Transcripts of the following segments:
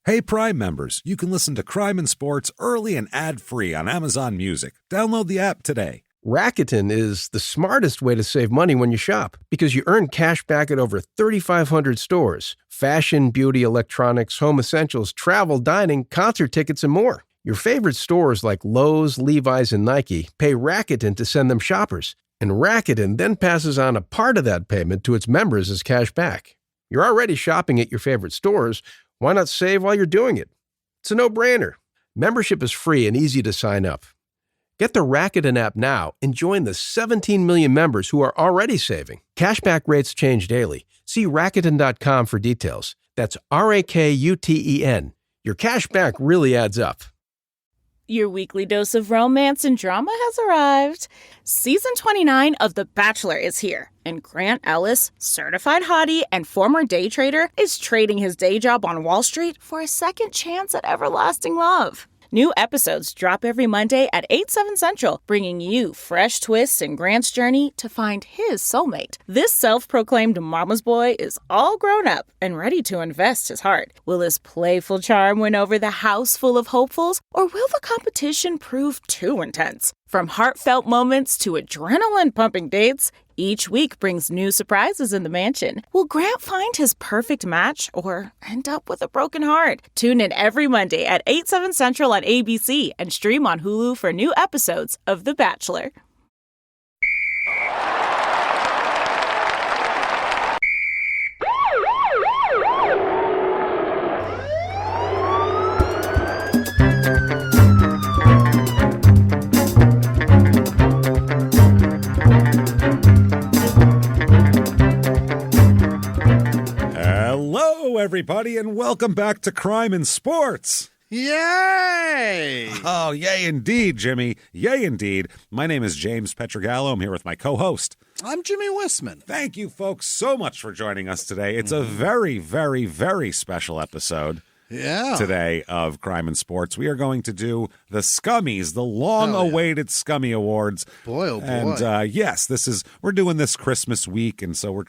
Hey, Prime members, you can listen to Crime and Sports early and ad-free on Amazon Music. Download the app today. Rakuten is the smartest way to save money when you shop because you earn cash back at over 3,500 stores. Fashion, beauty, electronics, home essentials, travel, dining, concert tickets, and more. Your favorite stores like Lowe's, Levi's, and Nike pay Rakuten to send them shoppers. And Rakuten then passes on a part of that payment to its members as cash back. You're already shopping at your favorite stores. Why not save while you're doing it? It's a no-brainer. Membership is free and easy to sign up. Get the Rakuten app now and join the 17 million members who are already saving. Cashback rates change daily. See Rakuten.com for details. That's Rakuten. Your cashback really adds up. Your weekly dose of romance and drama has arrived. Season 29 of The Bachelor is here, and Grant Ellis, certified hottie and former day trader, is trading his day job on Wall Street for a second chance at everlasting love. New episodes drop every Monday at 8/7 Central, bringing you fresh twists in Grant's journey to find his soulmate. This self-proclaimed mama's boy is all grown up and ready to invest his heart. Will his playful charm win over the house full of hopefuls, or will the competition prove too intense? From heartfelt moments to adrenaline-pumping dates, each week brings new surprises in the mansion. Will Grant find his perfect match or end up with a broken heart? Tune in every Monday at 8/7 Central on ABC and stream on Hulu for new episodes of The Bachelor. Hello, everybody, and welcome back to Crime and Sports. Yay! Oh, yay indeed, Jimmy. Yay indeed. My name is James Pietragallo. I'm here with my co-host. I'm Jimmie Whisman. Thank you, folks, so much for joining us today. It's a very, very, very special episode today of Crime and Sports. We are going to do the Scummies, the long-awaited Scummy Awards. Boy, oh boy. And yes, we're doing this Christmas week, and so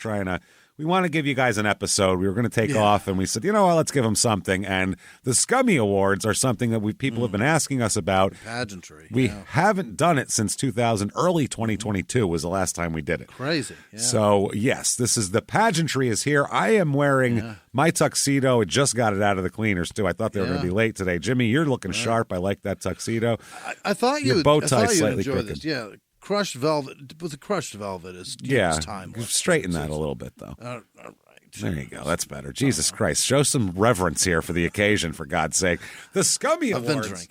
we want to give you guys an episode. We were going to take off, and we said, you know what, let's give them something. And the Scummy Awards are something that people have been asking us about. Pageantry. We haven't done it since early 2022 was the last time we did it. Crazy. Yeah. So, yes, the pageantry is here. I am wearing my tuxedo. I just got it out of the cleaners, too. I thought they were going to be late today. Jimmy, you're looking sharp. I like that tuxedo. I thought your bow tie slightly crooked. This. Yeah. Crushed velvet, with the crushed velvet is time. Straighten that a little bit, though. All right. There you go. That's better. Jesus Christ. Show some reverence here for the occasion, for God's sake. The Scummy Awards. I've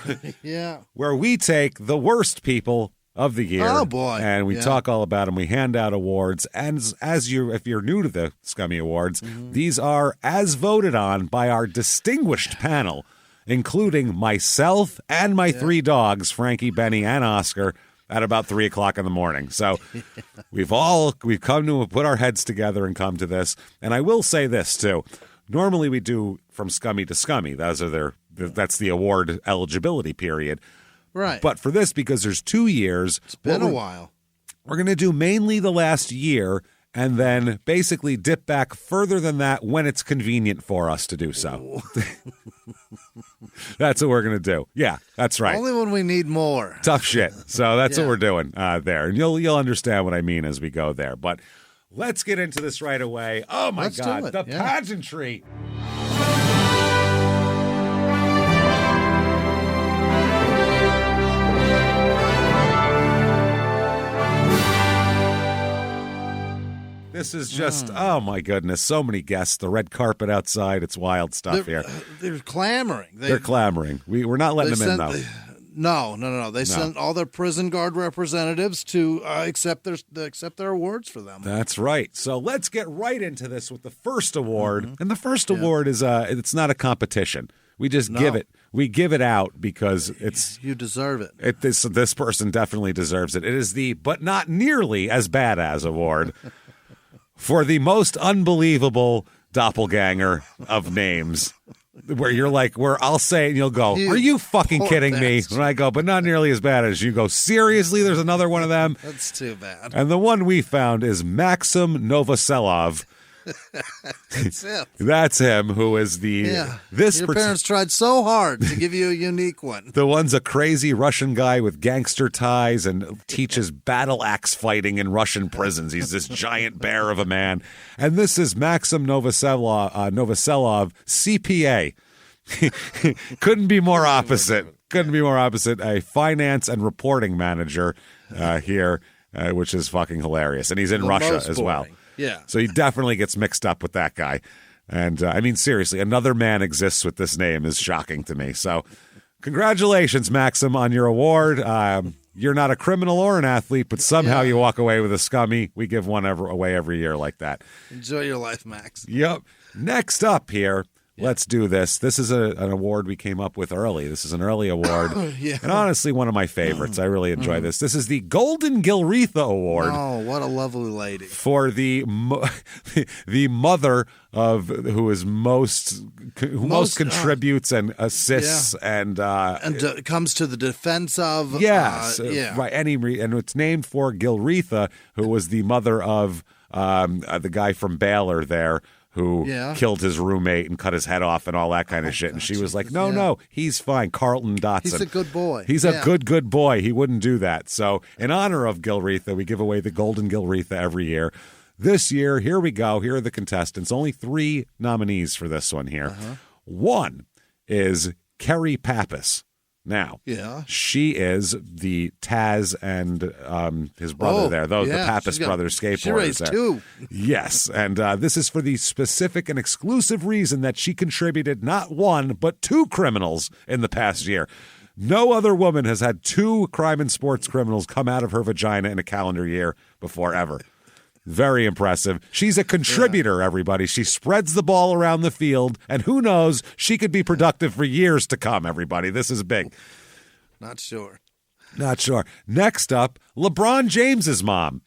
been drinking. Where we take the worst people of the year. Oh, boy. And we talk all about them. We hand out awards. And if you're new to the Scummy Awards, these are as voted on by our distinguished panel, including myself and my three dogs, Frankie, Benny, and Oscar, at about 3 o'clock in the morning. So we've come to put our heads together and come to this. And I will say this too. Normally we do from Scummy to Scummy. That's the award eligibility period. Right. But for this, because there's 2 years. It's been a while. We're going to do mainly the last year and then basically dip back further than that when it's convenient for us to do so. That's what we're going to do. Yeah, that's right. Only when we need more. Tough shit. So that's what we're doing there. And you'll understand what I mean as we go there. But let's get into this right away. Oh, my God. The pageantry. This is just, oh my goodness, so many guests. The red carpet outside, it's wild stuff here. They're clamoring. They're clamoring. We're not letting them in, though. No. They sent all their prison guard representatives to accept their awards for them. That's right. So let's get right into this with the first award. And the first award is it's not a competition. We just give it. We give it out because you deserve it. This person definitely deserves it. It is the but not nearly as bad as award for the most unbelievable doppelganger of names. Where you're like, where I'll say it and you'll go, are you fucking kidding me? When I go, but not nearly as bad as you go, seriously, there's another one of them? That's too bad. And the one we found is Maxim Novoselov, That's him, who is the Your parents tried so hard to give you a unique one. The one's a crazy Russian guy with gangster ties and teaches battle axe fighting in Russian prisons. He's this giant bear of a man. And this is Maxim Novoselov, CPA. Couldn't be more opposite. Couldn't be more opposite. A finance and reporting manager here, which is fucking hilarious. And he's in Russia as well. Yeah. So he definitely gets mixed up with that guy. And I mean, seriously, another man exists with this name is shocking to me. So congratulations, Maxim, on your award. You're not a criminal or an athlete, but somehow you walk away with a Scummy. We give one away every year like that. Enjoy your life, Max. Yep. Next up here. Let's do this. This is an award we came up with early. This is an early award. And honestly, one of my favorites. I really enjoy this. This is the Golden Gilretha Award. Oh, what a lovely lady. For the mother of who most contributes and assists and comes to the defense of. Yes. Right. And it's named for Gilretha, who was the mother of the guy from Baylor there, who killed his roommate and cut his head off and all that kind of shit. And she was like, no, he's fine. Carlton Dotson. He's a good boy. He's a good boy. He wouldn't do that. So in honor of Gilretha, we give away the Golden Gilretha every year. This year, here we go. Here are the contestants. Only 3 nominees for this one here. One is Kerry Pappas. Now, she is the Taz and his brother there, the Pappas brothers skateboarders. She raised 2. Yes, and this is for the specific and exclusive reason that she contributed not 1, but 2 criminals in the past year. No other woman has had 2 crime and sports criminals come out of her vagina in a calendar year before ever. Very impressive. She's a contributor, everybody. She spreads the ball around the field, and who knows, she could be productive for years to come, everybody. This is big. Not sure. Next up, LeBron James's mom.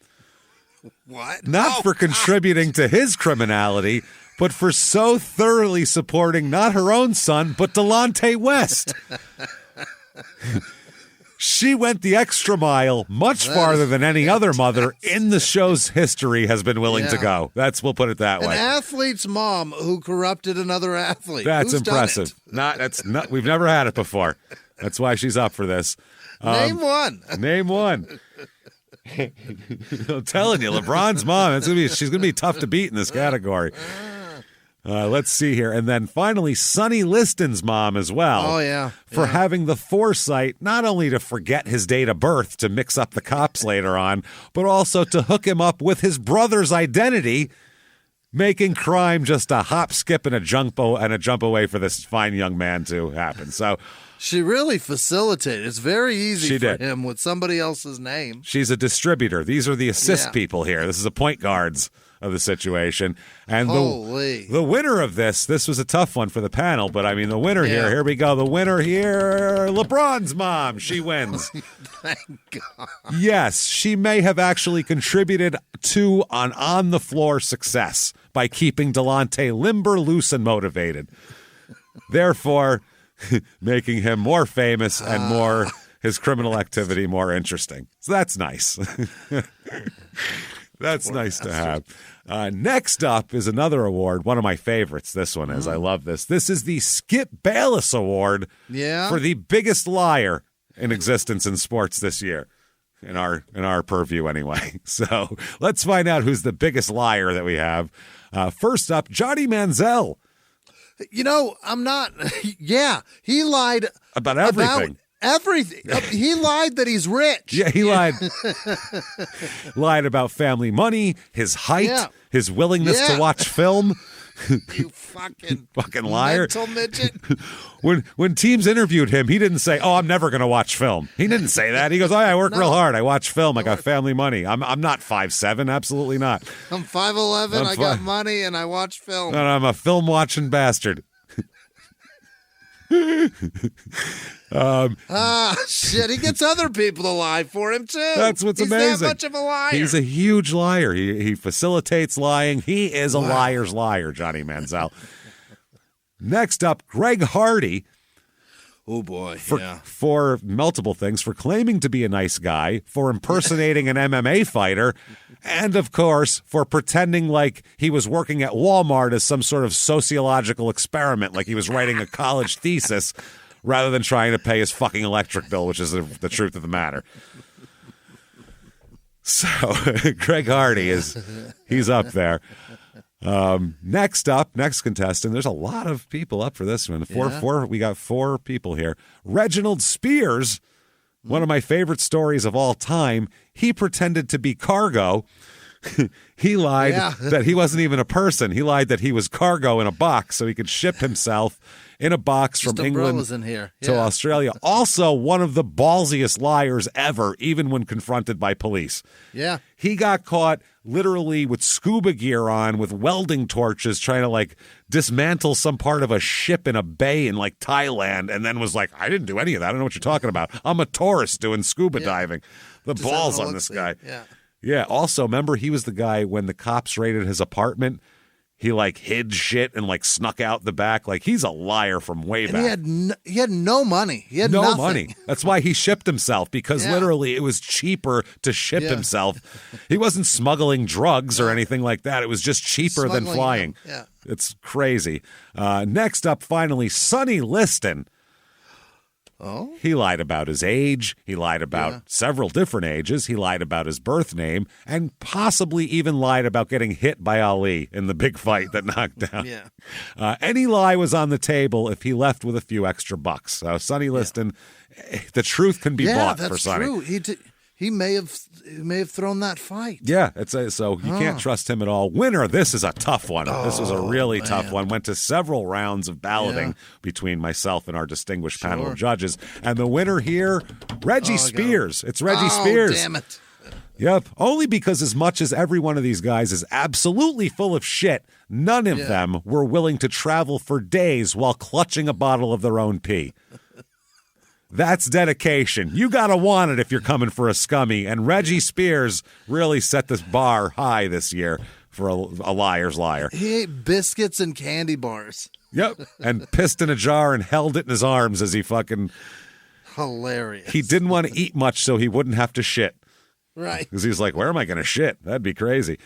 What? Not for contributing to his criminality, but for so thoroughly supporting not her own son, but Delonte West. She went the extra mile, much farther than any other mother in the show's history has been willing to go. We'll put it that way. An athlete's mom who corrupted another athlete. That's Who's impressive. We've never had it before. That's why she's up for this. Name one. Name one. I'm telling you, LeBron's mom. She's gonna be tough to beat in this category. Let's see here. And then finally, Sonny Liston's mom as well. Oh, yeah. For having the foresight not only to forget his date of birth to mix up the cops later on, but also to hook him up with his brother's identity, making crime just a hop, skip, and a jump away for this fine young man to happen. So she really facilitated. It's very easy for him with somebody else's name. She's a distributor. These are the assist people here. This is the point guards of the situation. And the winner of this was a tough one for the panel, but I mean, the winner here we go. The winner here, LeBron's mom. She wins. Thank God. Yes, she may have actually contributed to an on-the-floor success by keeping Delonte limber, loose, and motivated. Therefore, making him more famous and more his criminal activity more interesting. So that's nice. That's nice to have. Next up is another award, one of my favorites. This one is. I love this. This is the Skip Bayless Award for the biggest liar in existence in sports this year. In our purview, anyway. So let's find out who's the biggest liar that we have. First up, Johnny Manziel. You know, I'm not. Yeah, he lied about everything. Everything. He lied that he's rich. Yeah, he lied. Lied about family money, his height, his willingness to watch film. You fucking liar. Mental midget. When teams interviewed him, he didn't say, "Oh, I'm never going to watch film." He didn't say that. He goes, "Oh, I work real hard. I watch film. I got family money. I'm not 5'7", absolutely not. I'm 5'11". I got money and I watch film. And I'm a film watching bastard." Shit, he gets other people to lie for him too. That's what's amazing. He's that much of a liar. He's a huge liar. He facilitates lying. He is a liar's liar, Johnny Manziel. Next up, Greg Hardy. Oh, boy. For multiple things, for claiming to be a nice guy, for impersonating an MMA fighter, and, of course, for pretending like he was working at Walmart as some sort of sociological experiment, like he was writing a college thesis rather than trying to pay his fucking electric bill, which is the truth of the matter. So, Greg Hardy he's up there. Next contestant. There's a lot of people up for this one. We got 4 people here. Reginald Spears, one of my favorite stories of all time. He pretended to be cargo. He lied that he wasn't even a person. He lied that he was cargo in a box so he could ship himself in a box from England in here. to Australia. Also, one of the ballsiest liars ever, even when confronted by police. Yeah. He got caught literally with scuba gear on, with welding torches, trying to like dismantle some part of a ship in a bay in like Thailand, and then was like, I didn't do any of that. I don't know what you're talking about. I'm a tourist doing scuba diving. The Just balls on this guy. Yeah. Yeah. Also, remember, he was the guy when the cops raided his apartment. He like hid shit and like snuck out the back. Like he's a liar from way back. He had no money. He had no nothing. money. That's why he shipped himself, because literally it was cheaper to ship himself. He wasn't smuggling drugs or anything like that. It was just cheaper than flying. Yeah. It's crazy. Next up, finally, Sonny Liston. Oh? He lied about his age. He lied about several different ages. He lied about his birth name, and possibly even lied about getting hit by Ali in the big fight that knocked down. Any lie was on the table if he left with a few extra bucks. So Sonny Liston, the truth can be bought for Sonny. Yeah, that's true. He may have thrown that fight. Yeah, so you can't trust him at all. Winner, this is a tough one. This was a really tough one. Went to several rounds of balloting between myself and our distinguished panel of judges. And the winner here, Reggie Spears. It's Reggie Spears. Damn it. Yep. Only because as much as every one of these guys is absolutely full of shit, none of them were willing to travel for days while clutching a bottle of their own pee. That's dedication. You got to want it if you're coming for a scummy. And Reggie Spears really set this bar high this year for a liar's liar. He ate biscuits and candy bars. Yep. And pissed in a jar and held it in his arms as he fucking... Hilarious. He didn't want to eat much so he wouldn't have to shit. Right. Because he was like, where am I going to shit? That'd be crazy.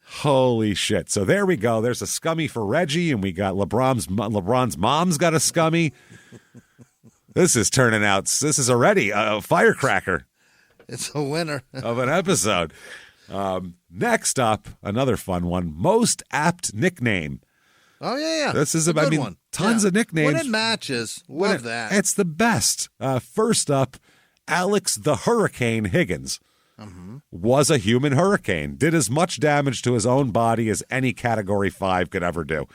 Holy shit. So there we go. There's a scummy for Reggie, and we got LeBron's mom's got a scummy. This is turning out, this is already a firecracker. It's a winner. Of an episode. Next up, another fun one, most apt nickname. Oh, yeah. This is, one. Tons of nicknames. When it matches, love that. It's the best. First up, Alex the Hurricane Higgins. Was a human hurricane. Did as much damage to his own body as any Category 5 could ever do.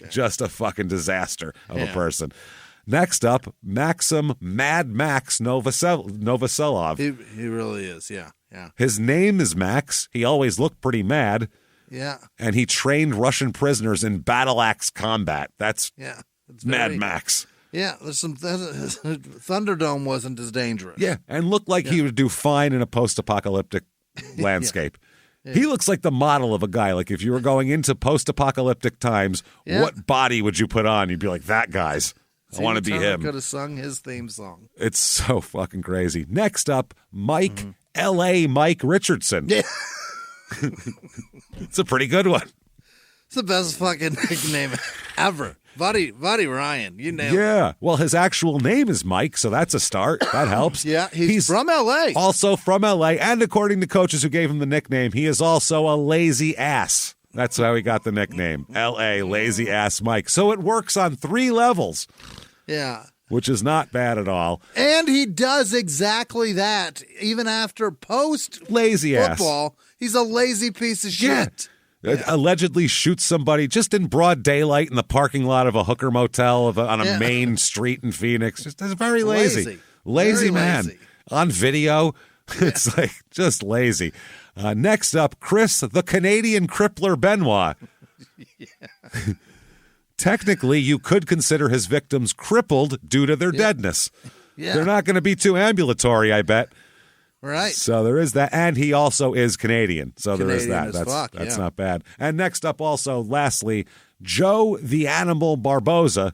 Just a fucking disaster of a person. Next up, Maxim Mad Max Novoselov. He really is, yeah. His name is Max. He always looked pretty mad. Yeah. And he trained Russian prisoners in battle axe combat. That's Mad Max. Yeah, there's some Thunderdome wasn't as dangerous. Yeah, and looked like he would do fine in a post-apocalyptic landscape. He looks like the model of a guy. Like if you were going into post-apocalyptic times, what body would you put on? You'd be like, that guy's. I want to be him. Could have sung his theme song. It's so fucking crazy. Next up, Mike L.A. Mike Richardson. Yeah. It's a pretty good one. It's the best fucking nickname ever. Buddy Ryan, you nailed it. Yeah. Well, his actual name is Mike, so that's a start. That helps. He's from L.A. Also from L.A., and according to coaches who gave him the nickname, he is also a lazy ass. That's how he got the nickname. L.A. Lazy Ass Mike. So it works on 3 levels. Yeah. Which is not bad at all. And he does exactly that. Even after lazy football, he's a lazy piece of shit. Yeah. Allegedly shoots somebody just in broad daylight in the parking lot of a hooker motel on a main street in Phoenix. Just very lazy. Lazy man. Lazy. On video. It's like just lazy. Next up, Chris, the Canadian crippler Benoit. Technically, you could consider his victims crippled due to their deadness. Yeah. They're not going to be too ambulatory, I bet. Right. So there is that. And he also is Canadian. So there is Canadian that. That's not bad. And next up also, lastly, Joe the Animal Barboza.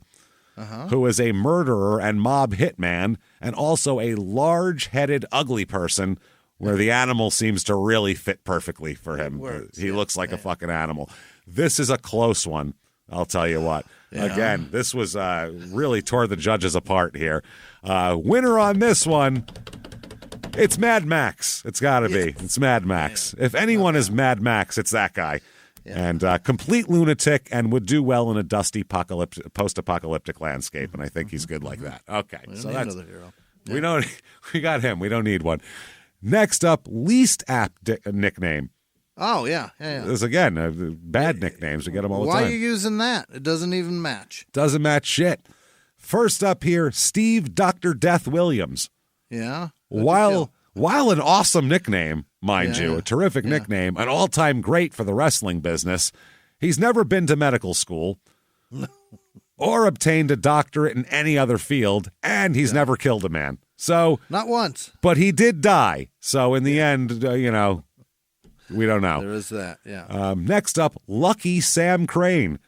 who is a murderer and mob hitman, and also a large-headed, ugly person where the animal seems to really fit perfectly for him. He looks like a fucking animal. This is a close one, I'll tell you what. Yeah. Again, this was really tore the judges apart here. Winner on this one, it's Mad Max. It's got to be. It's Mad Max. Yeah. If anyone is Mad Max, it's that guy. Yeah. And complete lunatic, and would do well in a dusty post-apocalyptic landscape, and I think he's good like that. Okay, so that's another hero. Yeah. We got him. We don't need one. Next up, least apt nickname. Oh yeah. This again, bad nicknames. We get them all the time. Why are you using that? It doesn't even match. Doesn't match shit. First up here, Steve Dr. Death Williams. Yeah. While an awesome nickname, mind you, a terrific nickname, an all-time great for the wrestling business, he's never been to medical school or obtained a doctorate in any other field, and he's never killed a man. So not once. But he did die. So in the end, we don't know. There is that, yeah. Next up, Lucky Sam Crane.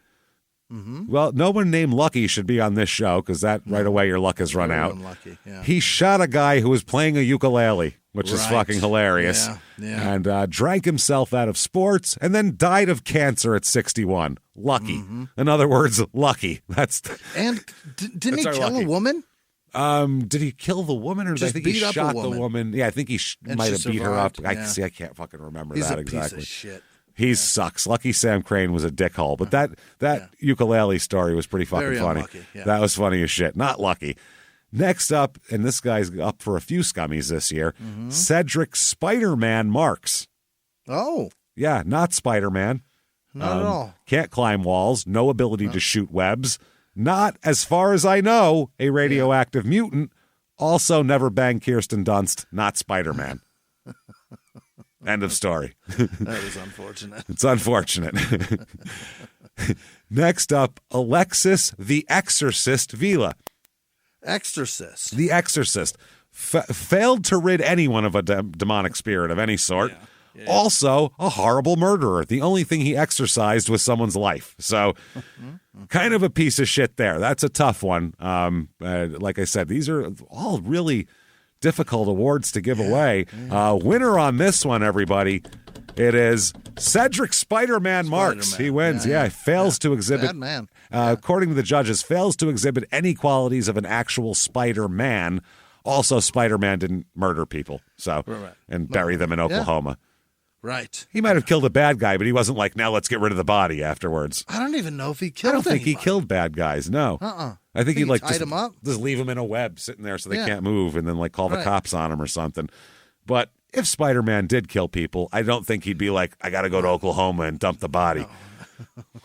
Mm-hmm. Well, no one named Lucky should be on this show because that right away your luck has run out. Unlucky, yeah. He shot a guy who was playing a ukulele, which is fucking hilarious, and drank himself out of sports and then died of cancer at 61. Lucky. Mm-hmm. In other words, lucky. And didn't he kill a woman? Did he kill the woman, or did I think he shot the woman? Yeah, I think he might have beat her up. Yeah. I can't fucking remember He's that a exactly. Piece of shit. He sucks. Lucky Sam Crane was a dickhole, but that ukulele story was pretty fucking Very funny. Unlucky, yeah. That was funny as shit. Not lucky. Next up, and this guy's up for a few scummies this year, Cedric Spider-Man Marks. Oh. Yeah, not Spider-Man. Not at all. Can't climb walls, no ability to shoot webs. Not, as far as I know, a radioactive mutant. Also never banged Kirsten Dunst, not Spider-Man. End of story. That is unfortunate. It's unfortunate. Next up, Alexis the Exorcist Vila. Exorcist. The Exorcist. Failed to rid anyone of a demonic spirit of any sort. Yeah. Also, a horrible murderer. The only thing he exorcised was someone's life. So, kind of a piece of shit there. That's a tough one. Like I said, these are all really difficult awards to give away. Winner on this one, everybody. It is Cedric Spider-Man Marks. He wins. Fails to exhibit. Bad man. According to the judges, fails to exhibit any qualities of an actual Spider-Man. Also, Spider-Man didn't murder people, and bury them in Oklahoma. Right. He might have killed a bad guy, but he wasn't like, now let's get rid of the body afterwards. I don't even know if he killed I don't think anybody. he killed bad guys, no. I think he tied him up. Just leave him in a web sitting there so they can't move, and then call the cops on him or something. But if Spider-Man did kill people, I don't think he'd be like, I got to go to Oklahoma and dump the body.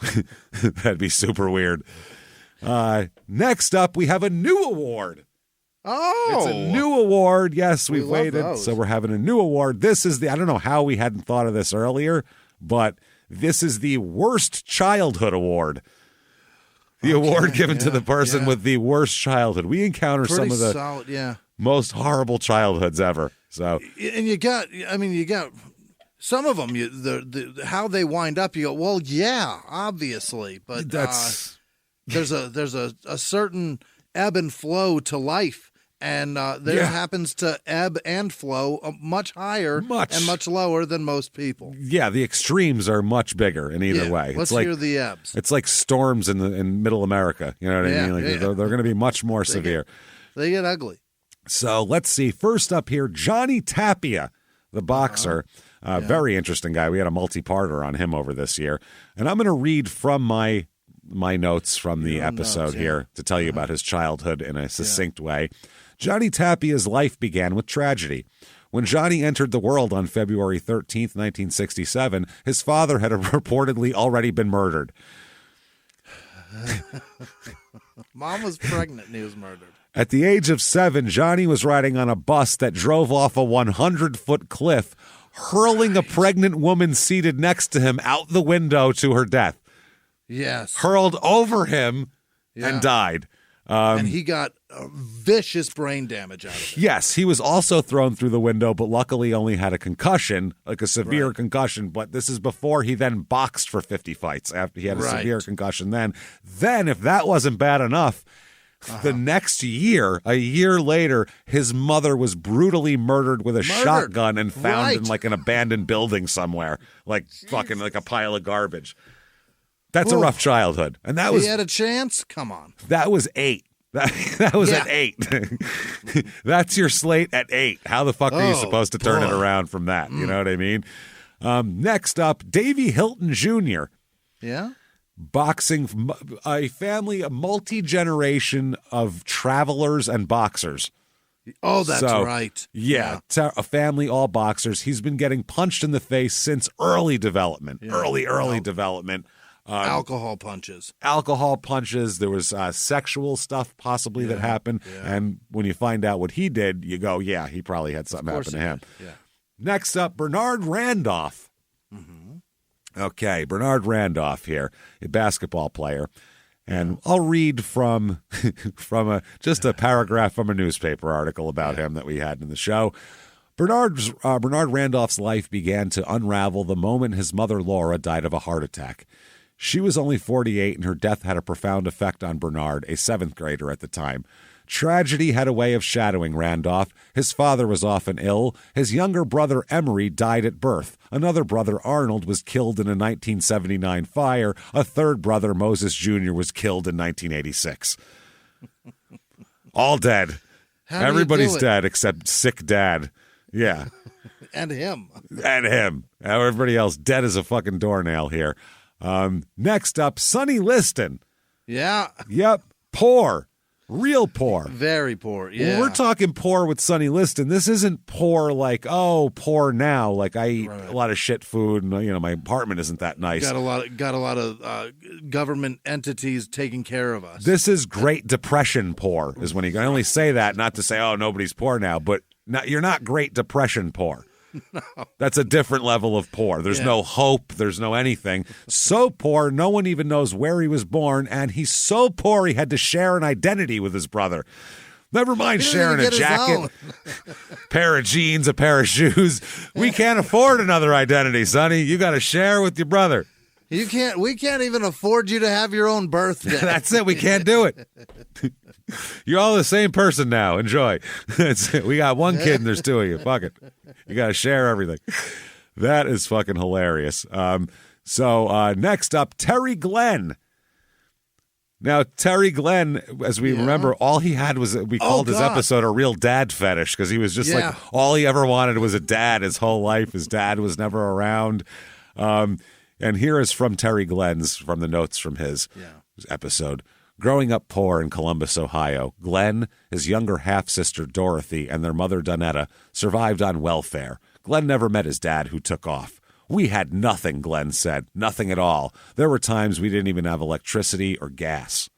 No. That'd be super weird. Next up, we have a new award. Oh, it's a new award. Yes, we've waited, so we're having a new award. This is I don't know how we hadn't thought of this earlier, but this is the Worst Childhood Award. The award given to the person with the worst childhood. We encounter some of the most horrible childhoods ever. So, and you got some of them. How they wind up, you go, well, yeah, obviously, but there's a certain ebb and flow to life. And there happens to ebb and flow much higher and much lower than most people. Yeah, the extremes are much bigger in either way. Let's hear the ebbs. It's like storms in Middle America. You know what I mean? They're going to be much more severe. They get ugly. So let's see. First up here, Johnny Tapia, the boxer. Very interesting guy. We had a multi-parter on him over this year. And I'm going to read from my notes from the episode here to tell you about his childhood in a succinct way. Johnny Tapia's life began with tragedy. When Johnny entered the world on February 13th, 1967, his father had reportedly already been murdered. Mom was pregnant and he was murdered. At the age of 7, Johnny was riding on a bus that drove off a 100-foot cliff, hurling a pregnant woman seated next to him out the window to her death. Yes. Hurled over him and died. And he got vicious brain damage out of it. Yes, he was also thrown through the window, but luckily only had a concussion, like a severe concussion. But this is before he then boxed for 50 fights after he had a severe concussion. Then, if that wasn't bad enough, The next year, a year later, his mother was brutally murdered with a shotgun and found in like an abandoned building somewhere, like fucking like a pile of garbage. That's a rough childhood. And that was... He had a chance? Come on. That was 8. That was at 8. That's your slate at 8. How the fuck are you supposed to turn it around from that? You know what I mean? Next up, Davy Hilton Jr. Yeah? Boxing, a family, a multi-generation of travelers and boxers. Oh, that's right. Yeah, a family, all boxers. He's been getting punched in the face since early development, early development. Alcohol punches. There was sexual stuff possibly that happened. Yeah. And when you find out what he did, you go, yeah, he probably had something happen to him. Yeah. Next up, Bernard Randolph. Okay, Bernard Randolph here, a basketball player. And I'll read from just a paragraph from a newspaper article about him that we had in the show. Bernard Randolph's life began to unravel the moment his mother, Laura, died of a heart attack. She was only 48, and her death had a profound effect on Bernard, a 7th grader at the time. Tragedy had a way of shadowing Randolph. His father was often ill. His younger brother, Emery, died at birth. Another brother, Arnold, was killed in a 1979 fire. A third brother, Moses Jr., was killed in 1986. All dead. Everybody's dead except sick dad. Yeah. And him. Everybody else dead as a fucking doornail here. Next up, Sonny Liston. Yeah. Yep. Poor. Real poor. Very poor, yeah. When we're talking poor with Sonny Liston, this isn't poor like, poor now. Like I eat a lot of shit food and, my apartment isn't that nice. Got a lot of government entities taking care of us. This is Great Depression poor is when you can only say that, not to say, nobody's poor now, but you're not Great Depression poor. No. That's a different level of poor. There's no hope. There's no anything. So poor, no one even knows where he was born, and he's so poor he had to share an identity with his brother. Never mind sharing a jacket, pair of jeans, a pair of shoes. We can't afford another identity, Sonny. You got to share with your brother. We can't even afford you to have your own birthday. That's it. We can't do it. You're all the same person now. Enjoy. We got one kid and there's 2 of you. Fuck it. You got to share everything. That is fucking hilarious. So next up, Terry Glenn. Now, Terry Glenn, as we remember, all he had was, we called his episode a real dad fetish because he was just like, all he ever wanted was a dad his whole life. His dad was never around. And here is from Terry Glenn's, from the notes from his episode. Growing up poor in Columbus, Ohio, Glenn, his younger half-sister Dorothy, and their mother Donetta survived on welfare. Glenn never met his dad, who took off. We had nothing, Glenn said. Nothing at all. There were times we didn't even have electricity or gas.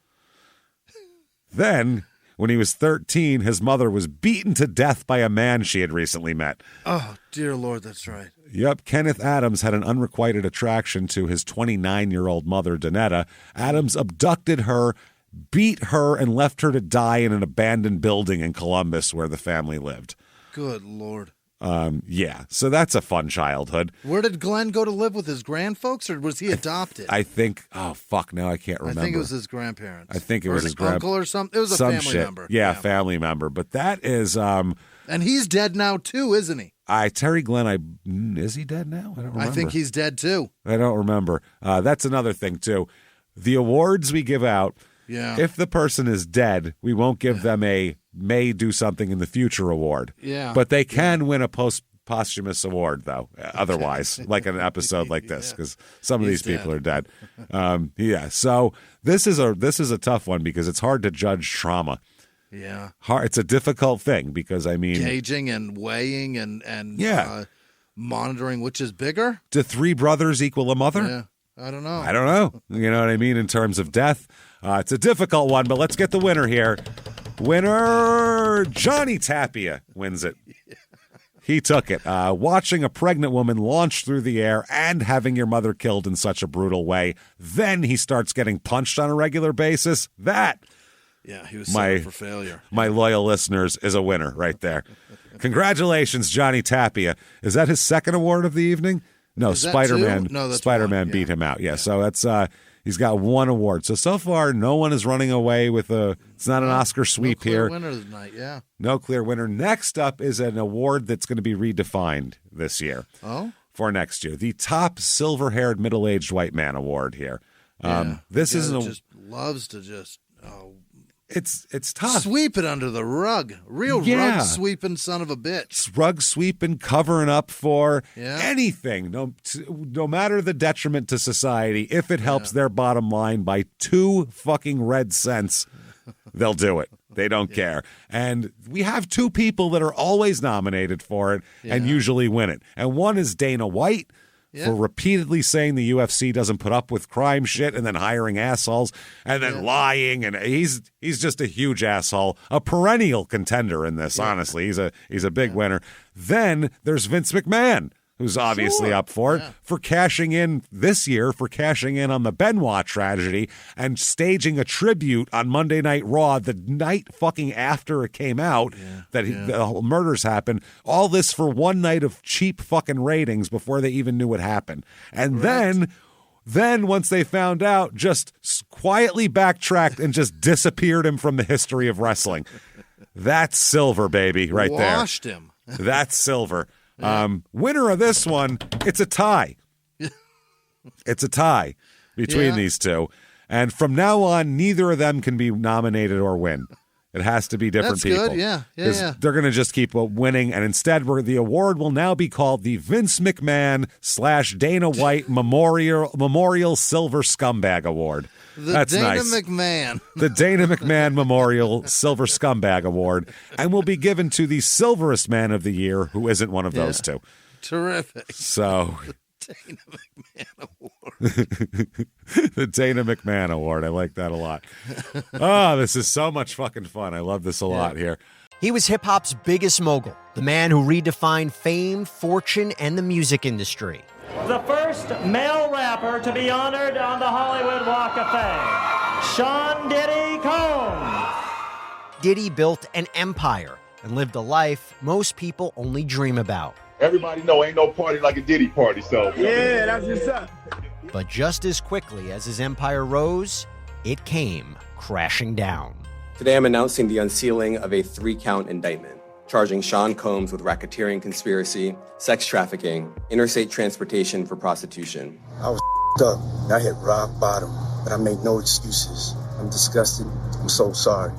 Then, when he was 13, his mother was beaten to death by a man she had recently met. Oh, dear Lord, that's right. Yep, Kenneth Adams had an unrequited attraction to his 29-year-old mother, Donetta. Adams abducted her, beat her, and left her to die in an abandoned building in Columbus where the family lived. Good Lord. So that's a fun childhood. Where did Glenn go to live with his grandfolks, or was he adopted? I think, now I can't remember. I think it was his grandparents. I think it was his uncle or something. It was a family member. Yeah, family member. But that is... and he's dead now, too, isn't he? Terry Glenn, is he dead now? I don't remember. I think he's dead, too. I don't remember. That's another thing, too. The awards we give out, if the person is dead, we won't give them a may do something in the future award. Yeah. But they can win a posthumous award, though, otherwise, like an episode like this, because some of these people are dead. So this is a tough one because it's hard to judge trauma. Yeah. It's a difficult thing because, gauging and weighing and monitoring which is bigger. Do 3 brothers equal a mother? Yeah. I don't know. You know what I mean? In terms of death, it's a difficult one, but let's get the winner here. Winner, Johnny Tapia wins it. He took it. Watching a pregnant woman launch through the air and having your mother killed in such a brutal way. Then he starts getting punched on a regular basis. He was set up for failure. My loyal listeners is a winner right there. Congratulations, Johnny Tapia. Is that his second award of the evening? No, Spider-Man. No, that's Spider-Man beat him out. So that's He's got 1 award. So far, no one is running away with it's not an Oscar sweep here. No clear winner tonight, yeah. No clear winner. Next up is an award that's going to be redefined this year. Oh? For next year. The top silver-haired middle-aged white man award here. This isn't just loves to just it's tough. Sweep it under the rug. Rug sweeping son of a bitch. Rug sweeping, covering up for anything, no matter the detriment to society. If it helps their bottom line by 2 fucking red cents, they'll do it. They don't care. And we have 2 people that are always nominated for it and usually win it. And one is Dana White for repeatedly saying the UFC doesn't put up with crime shit and then hiring assholes and then lying. And he's just a huge asshole, a perennial contender in this, honestly. He's a big winner. Then there's Vince McMahon, who's obviously up for it, for cashing in this year, for cashing in on the Benoit tragedy and staging a tribute on Monday Night Raw the night fucking after it came out that the murders happened. All this for one night of cheap fucking ratings before they even knew what happened. And then once they found out, just quietly backtracked and just disappeared him from the history of wrestling. That's silver, baby, right there. Washed him. That's silver. Winner of this one, it's a tie. It's a tie between these 2. And from now on, neither of them can be nominated or win. It has to be different people. Good. Yeah. They're going to just keep winning. And instead, the award will now be called the Vince McMahon / Dana White Memorial Silver Scumbag Award. That's Dana nice. McMahon. The Dana McMahon Memorial Silver Scumbag Award, and will be given to the silverest man of the year, who isn't one of those 2. Terrific. So, Dana McMahon Award. The Dana McMahon Award. I like that a lot. Oh, this is so much fucking fun. I love this a lot here. He was hip-hop's biggest mogul, the man who redefined fame, fortune, and the music industry. The first male rapper to be honored on the Hollywood Walk of Fame, Sean Diddy Combs. Diddy built an empire and lived a life most people only dream about. Everybody know ain't no party like a Diddy party, so. Yeah, that's what's up. But just as quickly as his empire rose, it came crashing down. Today I'm announcing the unsealing of a 3-count indictment, charging Sean Combs with racketeering conspiracy, sex trafficking, interstate transportation for prostitution. I was up. I hit rock bottom, but I make no excuses. I'm disgusted. I'm so sorry.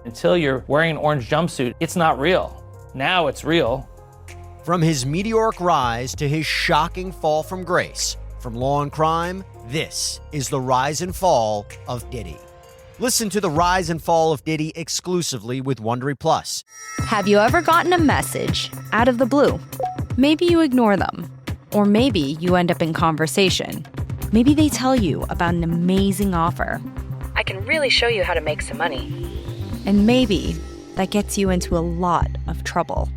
Until you're wearing an orange jumpsuit, it's not real. Now it's real. From his meteoric rise to his shocking fall from grace, from law and crime, this is the rise and fall of Diddy. Listen to the rise and fall of Diddy exclusively with Wondery Plus. Have you ever gotten a message out of the blue? Maybe you ignore them. Or maybe you end up in conversation. Maybe they tell you about an amazing offer. I can really show you how to make some money. And maybe that gets you into a lot of trouble.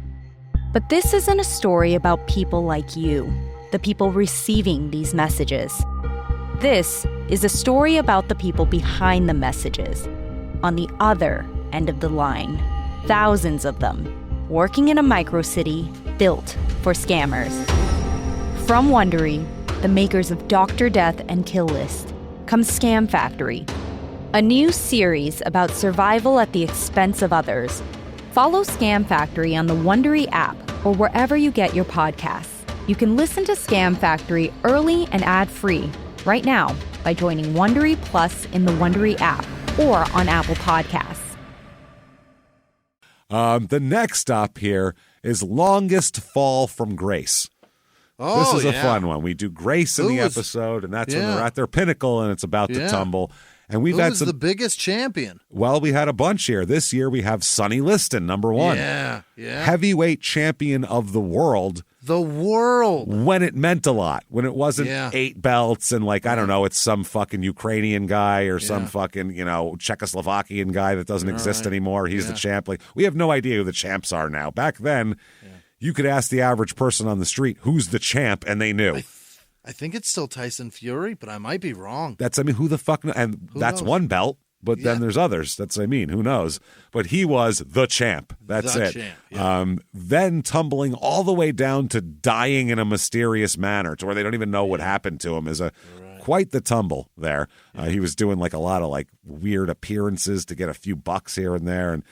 But this isn't a story about people like you, the people receiving these messages. This is a story about the people behind the messages, on the other end of the line. Thousands of them, working in a micro-city built for scammers. From Wondery, the makers of Dr. Death and Kill List, comes Scam Factory, a new series about survival at the expense of others. Follow Scam Factory on the Wondery app or wherever you get your podcasts. You can listen to Scam Factory early and ad-free right now by joining Wondery Plus in the Wondery app or on Apple Podcasts. The next stop here is longest fall from grace. Oh, this is a fun one. We do grace in the episode, and that's when they're at their pinnacle and it's about to tumble. And we've had the biggest champion? Well, we had a bunch here. This year we have Sonny Liston, number 1. Yeah. Heavyweight champion of the world. The world. When it meant a lot. When it wasn't 8 belts and I don't know, it's some fucking Ukrainian guy or some fucking, Czechoslovakian guy that doesn't exist anymore. He's the champ. We have no idea who the champs are now. Back then, you could ask the average person on the street, who's the champ, and they knew. I think it's still Tyson Fury, but I might be wrong. Who the fuck knows? And that's one belt, but then there's others. Who knows? But he was the champ. That's it. Champ, then tumbling all the way down to dying in a mysterious manner to where they don't even know what happened to him is a quite the tumble there. He was doing like a lot of like weird appearances to get a few bucks here and there, and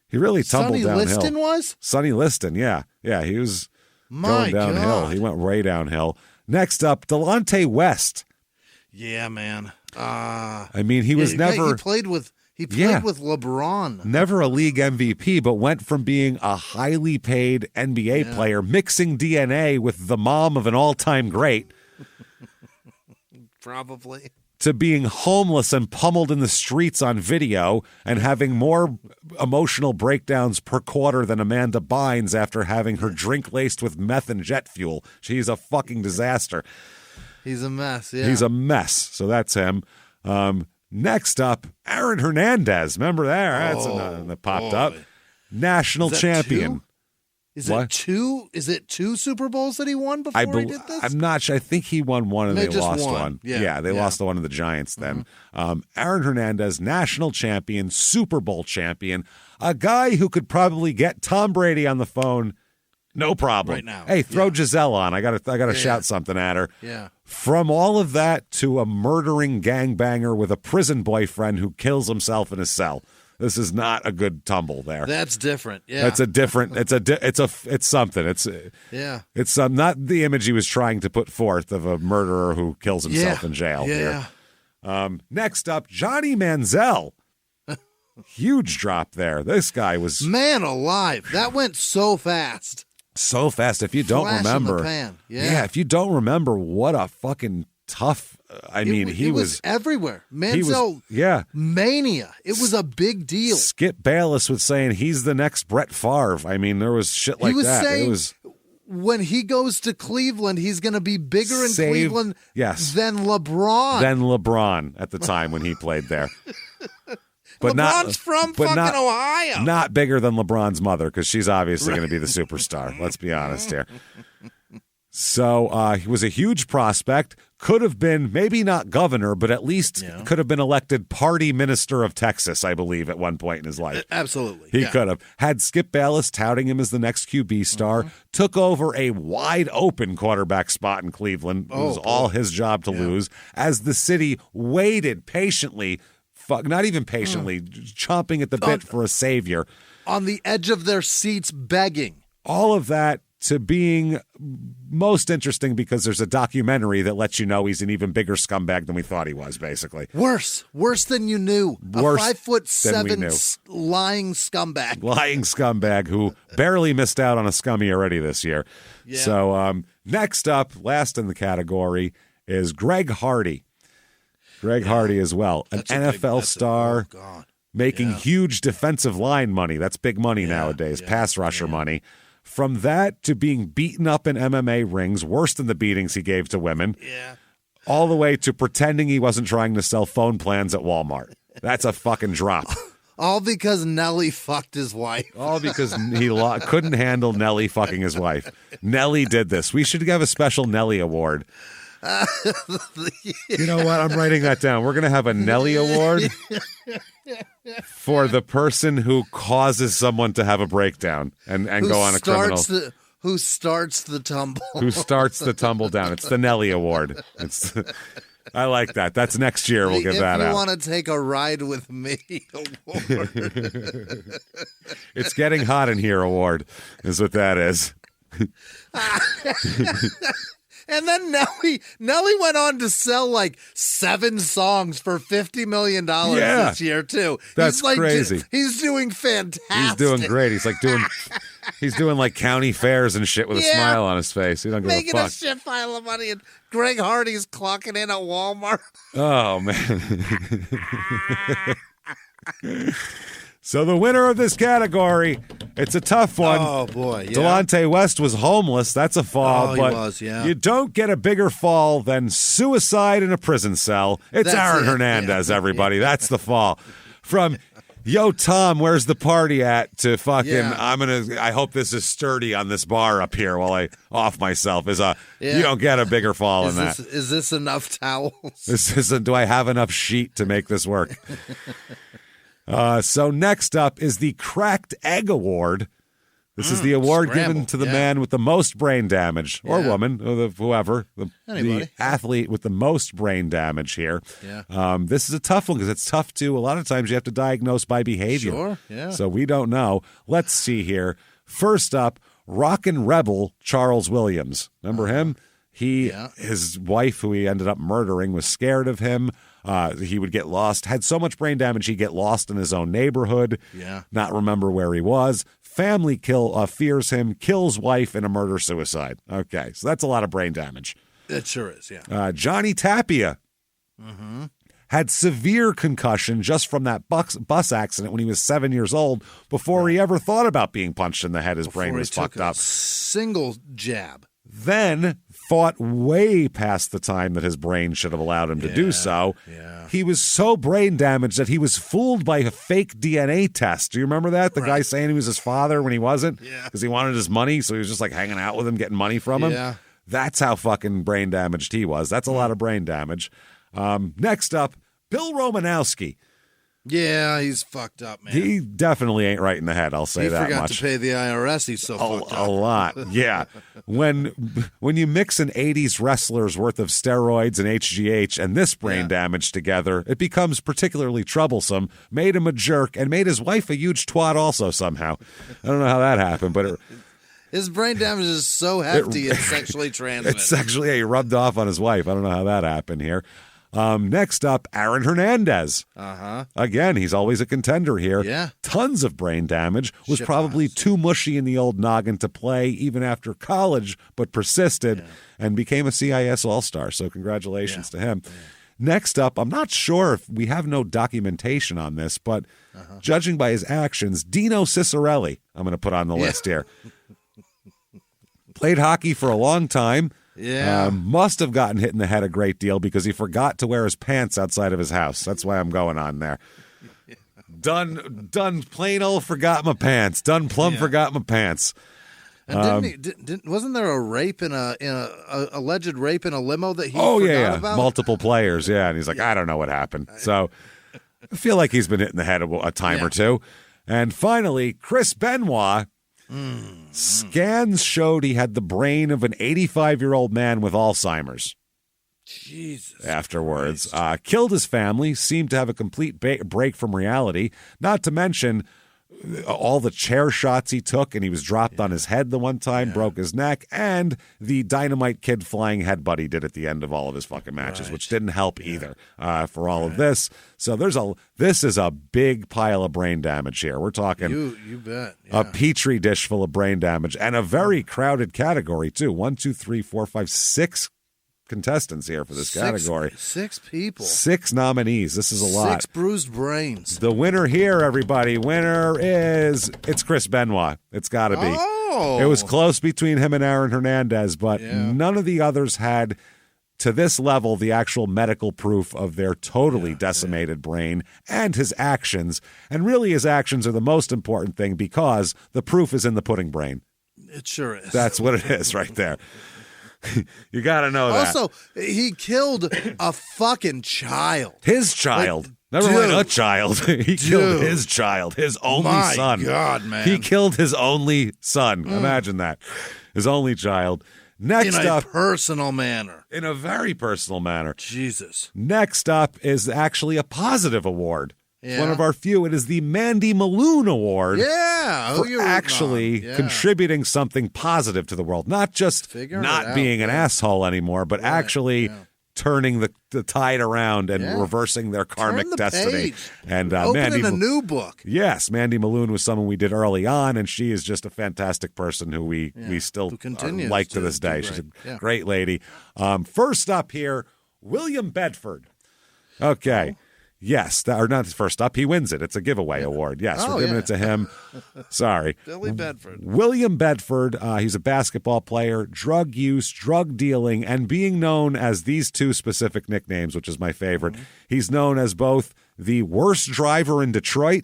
he really tumbled downhill. Sonny Liston was? Sonny Liston, yeah. He was going downhill. God. He went way downhill. Next up, Delonte West. Yeah, man. I mean, he was never... He played with LeBron. Never a league MVP, but went from being a highly paid NBA player, mixing DNA with the mom of an all-time great. Probably. To being homeless and pummeled in the streets on video and having more emotional breakdowns per quarter than Amanda Bynes after having her drink laced with meth and jet fuel. She's a fucking disaster. He's a mess, yeah. He's a mess. So that's him. Next up, Aaron Hernandez. Remember there? That's another that popped up. National champion. Is it two Super Bowls that he won before he did this? I'm not sure. I think he won one and they lost one. Yeah, they lost the one to the Giants then. Aaron Hernandez, national champion, Super Bowl champion, a guy who could probably get Tom Brady on the phone, no problem. Right now. Hey, throw Giselle on. I gotta shout something at her. Yeah. From all of that to a murdering gangbanger with a prison boyfriend who kills himself in his cell. This is not a good tumble there. That's different. Yeah. That's a different. It's something. It's not the image he was trying to put forth of a murderer who kills himself in jail. Yeah. Here. Next up, Johnny Manziel. Huge drop there. This guy was man alive. That went so fast. So fast. If you don't remember, if you don't remember, what a fucking tough. He was everywhere. Manziel, mania. It was a big deal. Skip Bayless was saying he's the next Brett Favre. I mean, there was shit like that. Saying when he goes to Cleveland, he's going to be bigger in Cleveland than LeBron. Than LeBron at the time when he played there. But LeBron's from fucking Ohio. Not bigger than LeBron's mother, because she's obviously going to be the superstar. Let's be honest here. So he was a huge prospect. Could have been, maybe not governor, but at least could have been elected party minister of Texas, I believe, at one point in his life. Absolutely. He could have. Had Skip Bayless touting him as the next QB star, took over a wide open quarterback spot in Cleveland. It was all his job to lose, as the city waited patiently, not even patiently, chomping at the bit for a savior. On the edge of their seats begging. All of that to being most interesting because there's a documentary that lets you know he's an even bigger scumbag than we thought he was, basically. Worse than you knew. Worse a 5'7" lying scumbag. Lying scumbag who barely missed out on a Scummy already this year. Yeah. So next up, last in the category, is Greg Hardy. Greg Hardy as well, an NFL star, making huge defensive line money. That's big money nowadays, pass rusher money. From that to being beaten up in MMA rings, worse than the beatings he gave to women, all the way to pretending he wasn't trying to sell phone plans at Walmart. That's a fucking drop. All because Nelly fucked his wife. All because he couldn't handle Nelly fucking his wife. Nelly did this. We should have a special Nelly award. You know what? I'm writing that down. We're going to have a Nelly award for the person who causes someone to have a breakdown and go on a criminal. Who starts the tumble. Who starts the tumble down. It's the Nelly award. I like that. That's next year. We'll give that out. If you want to take a ride with me award. It's getting hot in here award is what that is. And then Nelly went on to sell like 7 songs for $50 million this year too. That's crazy. He's doing fantastic. He's doing great. He's doing like county fairs and shit with a smile on his face. He don't give making a fuck. A shit pile of money, and Greg Hardy's clocking in at Walmart. Oh man. So the winner of this category, it's a tough one. Oh, boy, yeah. Delonte West was homeless. That's a fall. He was, You don't get a bigger fall than suicide in a prison cell. It's Aaron Hernandez, everybody. That's the fall. From, yo, Tom, where's the party at, to fucking, I hope this is sturdy on this bar up here while I off myself, you don't get a bigger fall than that. Is this enough towels? Do I have enough sheet to make this work? So next up is the Cracked Egg Award. This is the award Scramble. given to the man with the most brain damage, or woman, or whoever, the athlete with the most brain damage here. Yeah. This is a tough one because it's tough to, a lot of times you have to diagnose by behavior. Sure, yeah. So we don't know. Let's see here. First up, rockin' rebel Charles Williams. Remember him? His wife, who he ended up murdering, was scared of him. He would get lost, had so much brain damage, he'd get lost in his own neighborhood, not remember where he was. Family fears him, kills wife in a murder-suicide. Okay, so that's a lot of brain damage. It sure is, yeah. Johnny Tapia had severe concussion just from that bus accident when he was 7 years old. Before he ever thought about being punched in the head, his brain was fucked up. Single jab. Then fought way past the time that his brain should have allowed him to do so. Yeah. He was so brain damaged that he was fooled by a fake DNA test. Do you remember that? The guy saying he was his father when he wasn't? Yeah. Because he wanted his money, so he was just like hanging out with him, getting money from him. Yeah. That's how fucking brain damaged he was. That's a lot of brain damage. Next up, Bill Romanowski. Yeah, he's fucked up, man. He definitely ain't right in the head, I'll say that much. He forgot to pay the IRS. He's so fucked up. A lot, yeah. When you mix an 80s wrestler's worth of steroids and HGH and this brain damage together, it becomes particularly troublesome, made him a jerk, and made his wife a huge twat also somehow. I don't know how that happened, but... His brain damage is so hefty it's sexually transmitted. It's sexually, he rubbed off on his wife. I don't know how that happened here. Next up, Aaron Hernandez. Again, he's always a contender here. Yeah. Tons of brain damage. Was probably too mushy in the old noggin to play even after college, but persisted and became a CIS All-Star. So congratulations to him. Yeah. Next up, I'm not sure if we have no documentation on this, but judging by his actions, Dino Cicerelli, I'm going to put on the list here. Played hockey for a long time. Yeah. Must have gotten hit in the head a great deal because he forgot to wear his pants outside of his house. That's why I'm going on there. Done plain old forgot my pants. Done plumb forgot my pants. And wasn't there a rape in a alleged rape in a limo that he forgot about? Multiple players, and he's like, I don't know what happened. So I feel like he's been hit in the head a time or two. And finally, Chris Benoit. Scans showed he had the brain of an 85-year-old man with Alzheimer's. Jesus. Afterwards, killed his family, seemed to have a complete break from reality, not to mention all the chair shots he took, and he was dropped on his head the one time, broke his neck, and the Dynamite Kid flying headbutt he did at the end of all of his fucking matches, which didn't help either for all of this. So this is a big pile of brain damage here. We're talking you bet. A petri dish full of brain damage, and a very crowded category too. 1, 2, 3, 4, 5, 6 contestants here for this category. 6 people. 6 nominees. This is a lot. 6 bruised brains. The winner here, everybody. Winner it's Chris Benoit. It's got to be. Oh. It was close between him and Aaron Hernandez, but none of the others had, to this level, the actual medical proof of their totally decimated brain and his actions. And really, his actions are the most important thing because the proof is in the pudding brain. It sure is. That's what it is right there. You got to know that. Also, he killed a fucking child. His child. Never mind a child. He killed his child, his only son. My God, man. He killed his only son. Imagine that. His only child. Next up. In a up, personal manner. In a very personal manner. Jesus. Next up is actually a positive award. Yeah. One of our few. It is the Mandy Maloon Award. Yeah. For actually contributing something positive to the world. Not just not being an asshole anymore, but actually turning the tide around and reversing their karmic destiny. Page. And opening a new book. Yes, Mandy Maloon was someone we did early on, and she is just a fantastic person who we still like to this day. She's a great lady. First up here, William Bedford. Okay. Yes, or not first up. He wins it. It's a giveaway award. Yes, we're giving it to him. Sorry. Billy Bedford. William Bedford, he's a basketball player, drug use, drug dealing, and being known as these 2 specific nicknames, which is my favorite. He's known as both the worst driver in Detroit,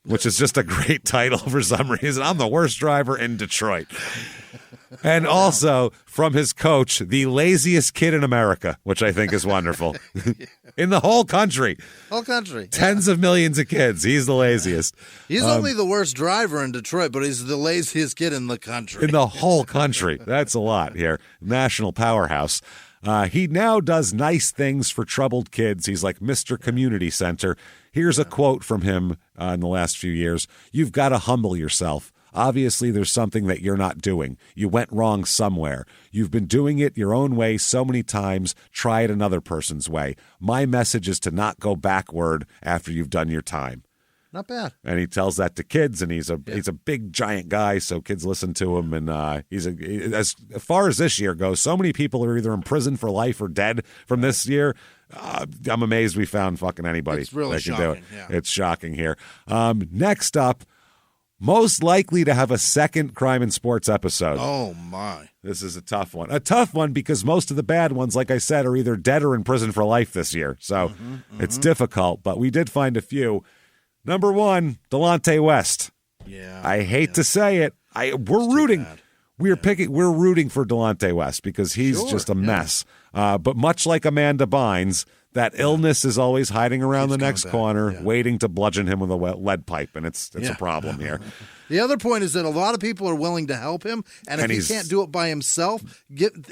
which is just a great title for some reason. I'm the worst driver in Detroit. And also, from his coach, the laziest kid in America, which I think is wonderful. In the whole country. Whole country. Tens of millions of kids. He's the laziest. He's only the worst driver in Detroit, but he's the laziest kid in the country. In the whole country. That's a lot here. National powerhouse. He now does nice things for troubled kids. He's like Mr. Community Center. Here's a quote from him in the last few years. You've got to humble yourself. Obviously, there's something that you're not doing. You went wrong somewhere. You've been doing it your own way so many times. Try it another person's way. My message is to not go backward after you've done your time. Not bad. And he tells that to kids, and he's a big, giant guy, so kids listen to him. And as far as this year goes, so many people are either in prison for life or dead from this year. I'm amazed we found fucking anybody. It's really that can do it. shocking. Yeah. It's shocking here. Next up, most likely to have a second Crime and Sports episode. Oh, my. This is a tough one. A tough one because most of the bad ones, like I said, are either dead or in prison for life this year. So it's difficult, but we did find a few. Number one, Delonte West. Yeah. I hate to say it. We're rooting. We're rooting for Delonte West because he's just a mess. But much like Amanda Bynes, that illness is always hiding around the next corner, waiting to bludgeon him with a lead pipe, and it's a problem here. The other point is that a lot of people are willing to help him, and if he can't do it by himself,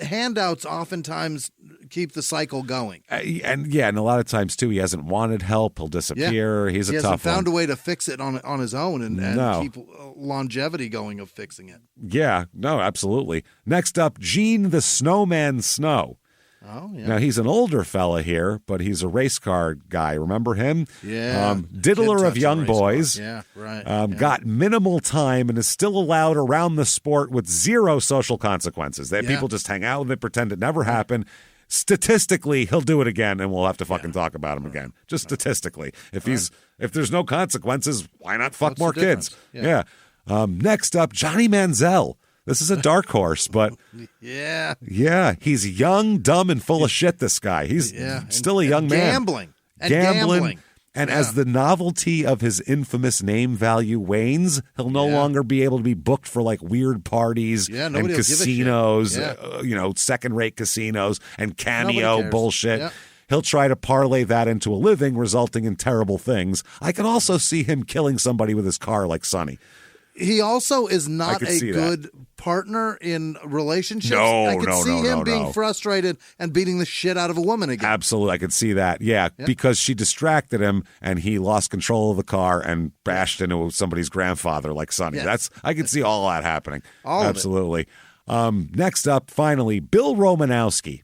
handouts oftentimes keep the cycle going. And a lot of times, too, he hasn't wanted help. He'll disappear. He's a tough one. He hasn't found a way to fix it on his own and keep longevity going of fixing it. Yeah, no, absolutely. Next up, Gene the Snowman Snow. Oh, yeah. Now, he's an older fella here, but he's a race car guy. Remember him? Yeah. Diddler of Young Boys. Yeah, right. Got minimal time and is still allowed around the sport with zero social consequences. People just hang out and they pretend it never happened. Statistically, he'll do it again, and we'll have to fucking talk about him again. Just statistically. If there's no consequences, why not fuck more kids? Yeah. Next up, Johnny Manziel. This is a dark horse, but yeah, he's young, dumb, and full of shit. This guy, he's still a young man. Gambling. And as the novelty of his infamous name value wanes, he'll no longer be able to be booked for like weird parties and casinos, second-rate casinos and cameo bullshit. Yeah. He'll try to parlay that into a living, resulting in terrible things. I can also see him killing somebody with his car like Sonny. He also is not a good partner in relationships. I could see him being frustrated and beating the shit out of a woman again. Absolutely. I could see that. Yeah, because she distracted him and he lost control of the car and bashed into somebody's grandfather like Sonny. I could see all that happening. Absolutely. Next up, finally, Bill Romanowski.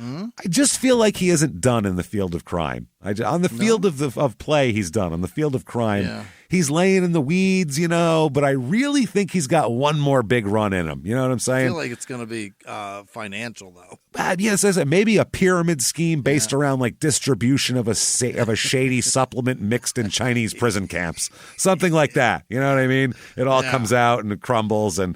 I just feel like he isn't done in the field of crime. On the field of play, he's done. On the field of crime, he's laying in the weeds, but I really think he's got one more big run in him. You know what I'm saying? I feel like it's going to be financial, though. Yes, maybe a pyramid scheme based around like distribution of a shady supplement mixed in Chinese prison camps. Something like that. You know what I mean? It all comes out and it crumbles and...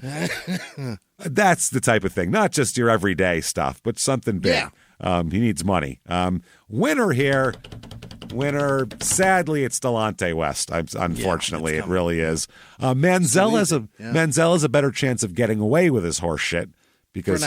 That's the type of thing, not just your everyday stuff, but something big. Yeah. He needs money. Winner here. Sadly, it's Delonte West. Unfortunately, it really is. Manziel has a better chance of getting away with his horse shit because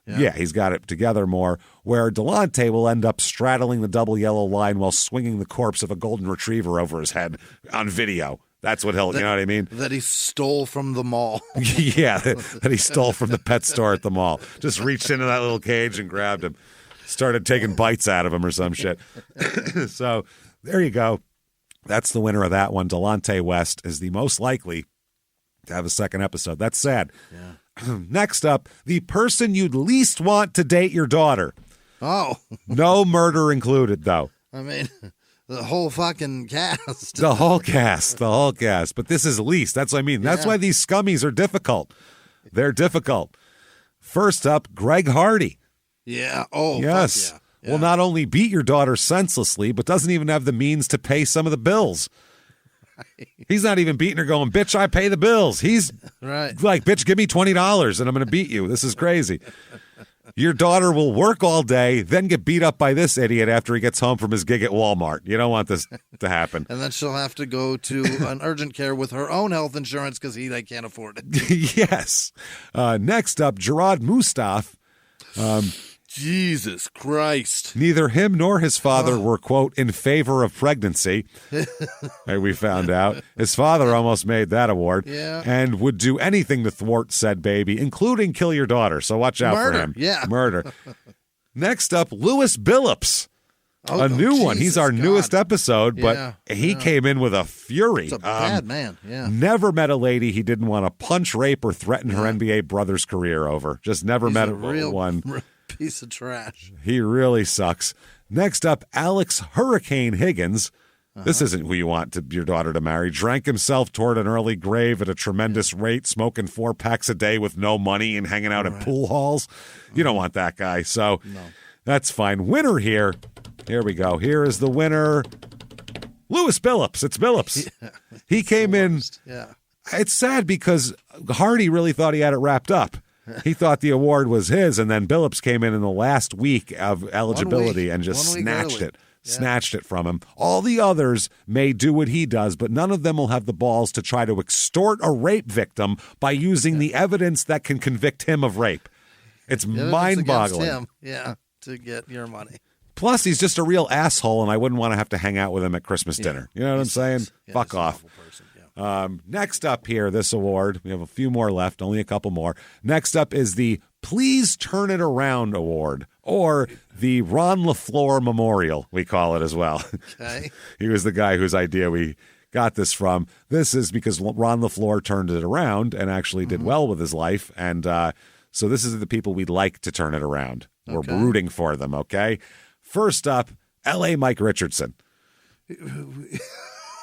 he's got it together more. Where Delonte will end up straddling the double yellow line while swinging the corpse of a golden retriever over his head on video. That's what you know what I mean? That he stole from the mall. that he stole from the pet store at the mall. Just reached into that little cage and grabbed him. Started taking bites out of him or some shit. So there you go. That's the winner of that one. Delonte West is the most likely to have a second episode. That's sad. Yeah. Next up, the person you'd least want to date your daughter. Oh. No murder included, though. I mean... The whole fucking cast. The whole cast. But this is least. That's what I mean. That's why these scummies are difficult. They're difficult. First up, Greg Hardy. Yeah. Oh, yes. Fuck yeah. Will not only beat your daughter senselessly, but doesn't even have the means to pay some of the bills. He's not even beating her going, bitch, I pay the bills. He's like, bitch, give me $20 and I'm going to beat you. This is crazy. Your daughter will work all day, then get beat up by this idiot after he gets home from his gig at Walmart. You don't want this to happen. And then she'll have to go to an urgent care with her own health insurance because they can't afford it. Yes. Next up, Gerard Mustaf. Jesus Christ. Neither him nor his father were, quote, in favor of pregnancy. We found out. His father almost made that award. Yeah. And would do anything to thwart said baby, including kill your daughter. So watch out for him. Yeah. Murder. Next up, Louis Billups. A new one. He's our newest episode, but he came in with a fury. He's a bad man, yeah. Never met a lady he didn't want to punch, rape, or threaten her NBA brother's career over. Just never met a real one. Piece of trash. He really sucks. Next up, Alex Hurricane Higgins. This isn't who you want your daughter to marry. Drank himself toward an early grave at a tremendous rate, smoking 4 packs a day with no money and hanging out at pool halls. You don't want that guy, so that's fine. Winner here. Here we go. Here is the winner. Louis Billups. It's Billups. Yeah, he came in. Yeah. It's sad because Hardy really thought he had it wrapped up. He thought the award was his, and then Billups came in the last week of eligibility and just snatched it. Yeah. Snatched it from him. All the others may do what he does, but none of them will have the balls to try to extort a rape victim by using the evidence that can convict him of rape. It's mind-boggling. Yeah, to get your money. Plus, he's just a real asshole, and I wouldn't want to have to hang out with him at Christmas dinner. You know what I'm saying? Fuck off. Next up here, this award, we have a few more left, only a couple more. Next up is the Please Turn It Around Award, or the Ron LaFleur Memorial, we call it as well. Okay. He was the guy whose idea we got this from. This is because Ron LaFleur turned it around and actually did well with his life, and so this is the people we'd like to turn it around. We're rooting for them, okay? First up, L.A. Mike Richardson.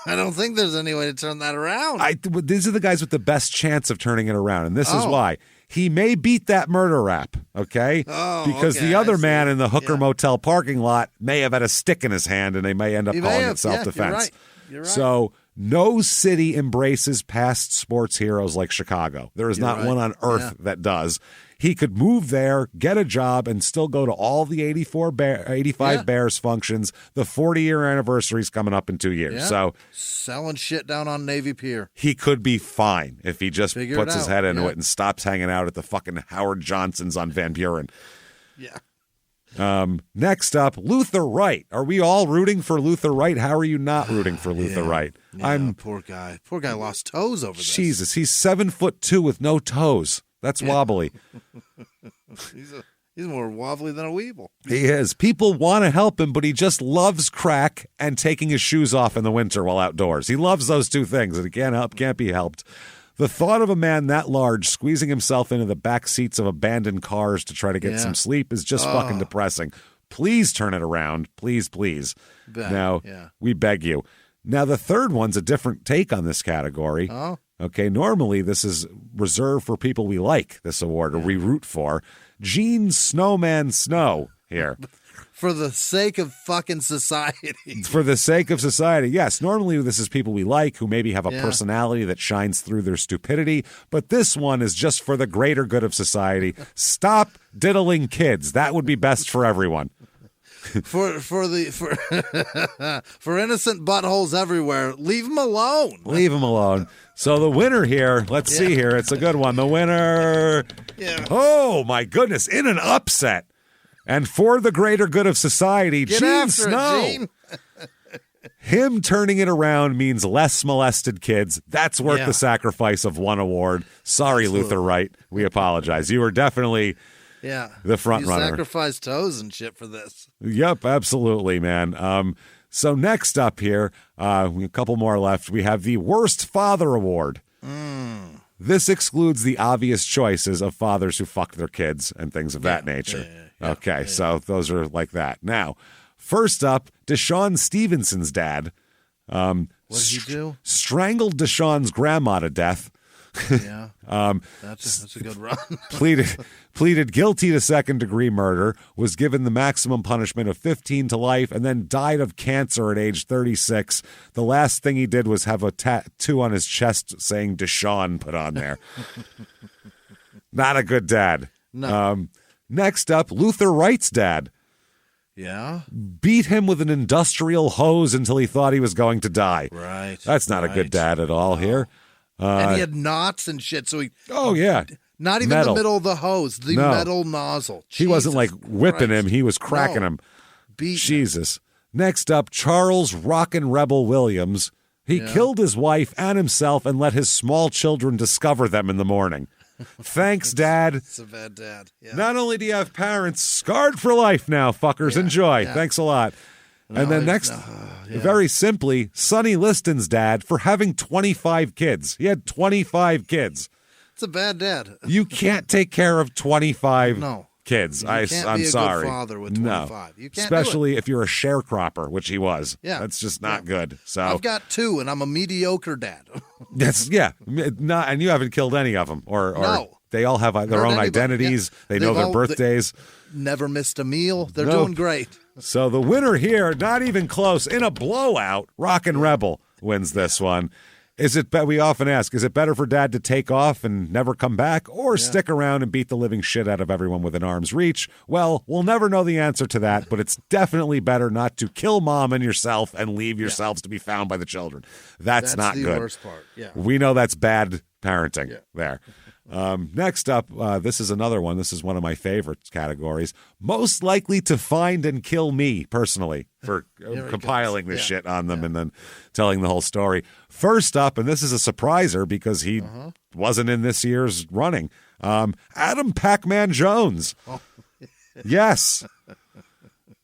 I don't think there's any way to turn that around. These are the guys with the best chance of turning it around, and this is why. He may beat that murder rap, okay? Because the other man in the hooker motel parking lot may have had a stick in his hand, and they may end up calling it self-defense. You're right. So no city embraces past sports heroes like Chicago. There is not one on earth that does. He could move there, get a job, and still go to all the 85 Bears functions. The 40-year anniversary is coming up in 2 years. Yeah. So selling shit down on Navy Pier. He could be fine if he just puts his head into it and stops hanging out at the fucking Howard Johnsons on Van Buren. Yeah. Next up, Luther Wright. Are we all rooting for Luther Wright? How are you not rooting for Luther Wright? Poor guy. Poor guy lost toes over this. Jesus, he's 7'2" with no toes. That's wobbly. He's more wobbly than a weeble. He is. People want to help him, but he just loves crack and taking his shoes off in the winter while outdoors. He loves those two things, and he can't be helped. The thought of a man that large squeezing himself into the back seats of abandoned cars to try to get some sleep is just fucking depressing. Please turn it around. Please, please. We beg you. Now, the third one's a different take on this category. Oh. Okay, normally this is reserved for people we like, this award, or we root for. Gene Snowman Snow here. For the sake of fucking society. For the sake of society, yes. Normally this is people we like who maybe have a personality that shines through their stupidity, but this one is just for the greater good of society. Stop diddling kids. That would be best for everyone. For innocent buttholes everywhere, leave them alone. Leave them alone. So the winner here, let's see here. It's a good one. The winner. Yeah. Oh my goodness! In an upset, and for the greater good of society, Get Gene after Snow. it, Gene. Him turning it around means less molested kids. That's worth the sacrifice of one award. Sorry, Luther Wright. We apologize. You were definitely. The front runner. You sacrifice toes and shit for this. Yep, absolutely, man. So next up here, a couple more left. We have the Worst Father Award. This excludes the obvious choices of fathers who fuck their kids and things of that nature. So those are like that. Now, first up, Deshaun Stevenson's dad. What did he do? Strangled Deshaun's grandma to death. That's a good run. pleaded guilty to second-degree murder, was given the maximum punishment of 15 to life, and then died of cancer at age 36. The last thing he did was have a tattoo on his chest saying Deshaun put on there. Not a good dad. No. Next up, Luther Wright's dad. Yeah? Beat him with an industrial hose until he thought he was going to die. Right. That's not a good dad at all here. And he had knots and shit, so he... Oh, yeah. Not even metal. the middle of the hose, the metal nozzle. He wasn't like whipping him, he was cracking him. Jesus. Next up, Charles Rockin' Rebel Williams. He killed his wife and himself and let his small children discover them in the morning. Thanks, Dad. It's a bad dad. Yeah. Not only do you have parents scarred for life now, fuckers. Enjoy. Yeah. Thanks a lot. And then next, very simply, Sonny Liston's dad for having 25 kids. He had 25 kids. It's a bad dad. You can't take care of 25 kids. You I'm can't be a sorry. Good father with 25. No. You can't Especially if you're a sharecropper, which he was. Yeah. That's just not good. So I've got 2, and I'm a mediocre dad. And you haven't killed any of them. Or they all have their own identities. Yeah. They know their birthdays. Never missed a meal. They're doing great. So the winner here, not even close, in a blowout, Rockin' Rebel wins this one. We often ask, is it better for Dad to take off and never come back or stick around and beat the living shit out of everyone within arm's reach? Well, we'll never know the answer to that, but it's definitely better not to kill Mom and yourself and leave yourselves to be found by the children. That's not good. That's the worst part. Yeah. We know that's bad parenting there. Next up, this is another one. This is one of my favorite categories. Most likely to find and kill me, personally, for compiling this shit on them and then telling the whole story. First up, and this is a surpriser because he wasn't in this year's running, Adam Pac-Man Jones. Yes.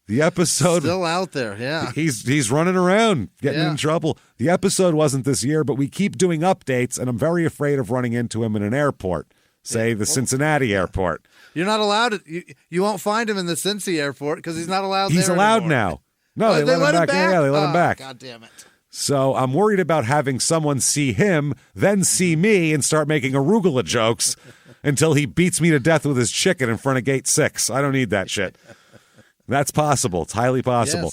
The episode still out there, yeah. He's running around, getting in trouble. The episode wasn't this year, but we keep doing updates, and I'm very afraid of running into him in an airport, say the Cincinnati airport. You're not allowed to. You won't find him in the Cincy airport because he's not allowed. He's there allowed anymore. now. No, they let him back. Yeah, they let him back. God damn it. So I'm worried about having someone see him, then see me, and start making arugula jokes until he beats me to death with his chicken in front of Gate 6. I don't need that shit. That's possible. It's highly possible.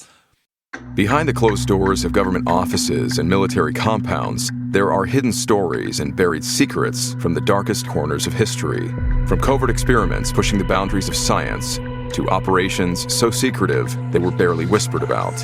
Yes. Behind the closed doors of government offices and military compounds, there are hidden stories and buried secrets from the darkest corners of history. From covert experiments pushing the boundaries of science to operations so secretive they were barely whispered about.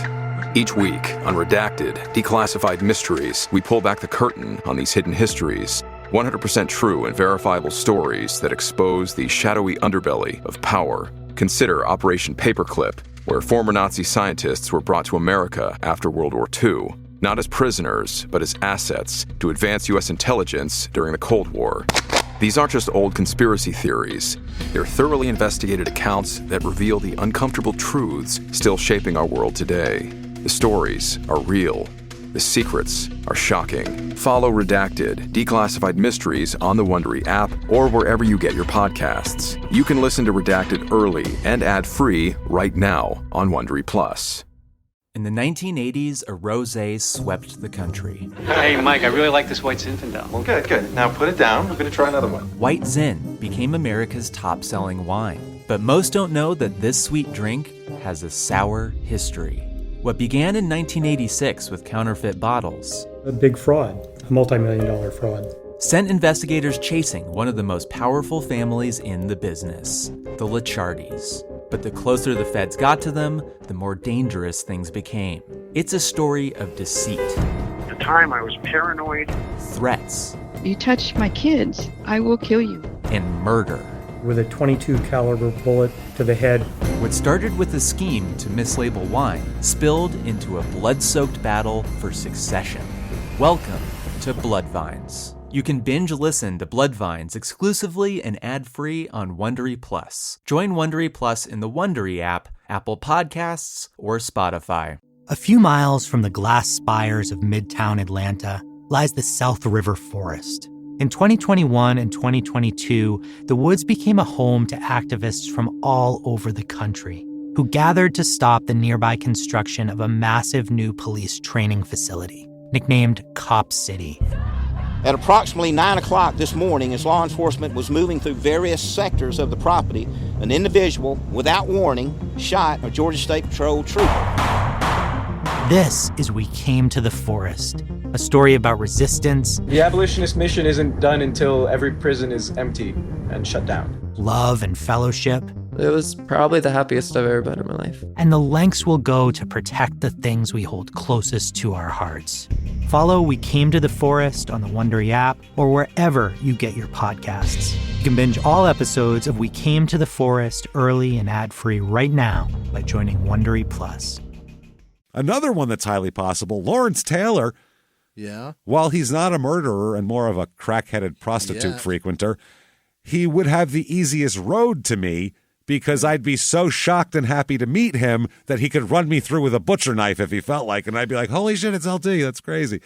Each week, on Redacted, Declassified Mysteries, we pull back the curtain on these hidden histories. 100% true and verifiable stories that expose the shadowy underbelly of power. Consider Operation Paperclip, where former Nazi scientists were brought to America after World War II, not as prisoners, but as assets to advance U.S. intelligence during the Cold War. These aren't just old conspiracy theories. They're thoroughly investigated accounts that reveal the uncomfortable truths still shaping our world today. The stories are real. The secrets are shocking. Follow Redacted, Declassified Mysteries on the Wondery app or wherever you get your podcasts. You can listen to Redacted early and ad-free right now on Wondery Plus. In the 1980s, a rosé swept the country. Hey, Mike, I really like this White Zinfandel. Well, good. Now put it down. We're going to try another one. White Zin became America's top-selling wine. But most don't know that this sweet drink has a sour history. What began in 1986 with counterfeit bottles, a big fraud, a multi-million-dollar fraud, sent investigators chasing one of the most powerful families in the business, the Licciardis. But the closer the feds got to them, the more dangerous things became. It's a story of deceit. At the time, I was paranoid. Threats. You touch my kids, I will kill you. And murder. With a .22 caliber bullet to the head. What started with a scheme to mislabel wine spilled into a blood-soaked battle for succession. Welcome to Bloodvines. You can binge listen to Bloodvines exclusively and ad-free on Wondery Plus. Join Wondery Plus in the Wondery app, Apple Podcasts, or Spotify. A few miles from the glass spires of Midtown Atlanta lies the South River Forest. In 2021 and 2022, the woods became a home to activists from all over the country who gathered to stop the nearby construction of a massive new police training facility, nicknamed Cop City. At approximately 9 o'clock this morning, as law enforcement was moving through various sectors of the property, an individual, without warning, shot a Georgia State Patrol trooper. This is We Came to the Forest, a story about resistance. The abolitionist mission isn't done until every prison is empty and shut down. Love and fellowship. It was probably the happiest I've ever been in my life. And the lengths we'll go to protect the things we hold closest to our hearts. Follow We Came to the Forest on the Wondery app or wherever you get your podcasts. You can binge all episodes of We Came to the Forest early and ad-free right now by joining Wondery Plus. Another one that's highly possible, Lawrence Taylor. Yeah. While he's not a murderer and more of a crack-headed prostitute frequenter, he would have the easiest road to me because I'd be so shocked and happy to meet him that he could run me through with a butcher knife if he felt like, and I'd be like, holy shit, it's LT. That's crazy.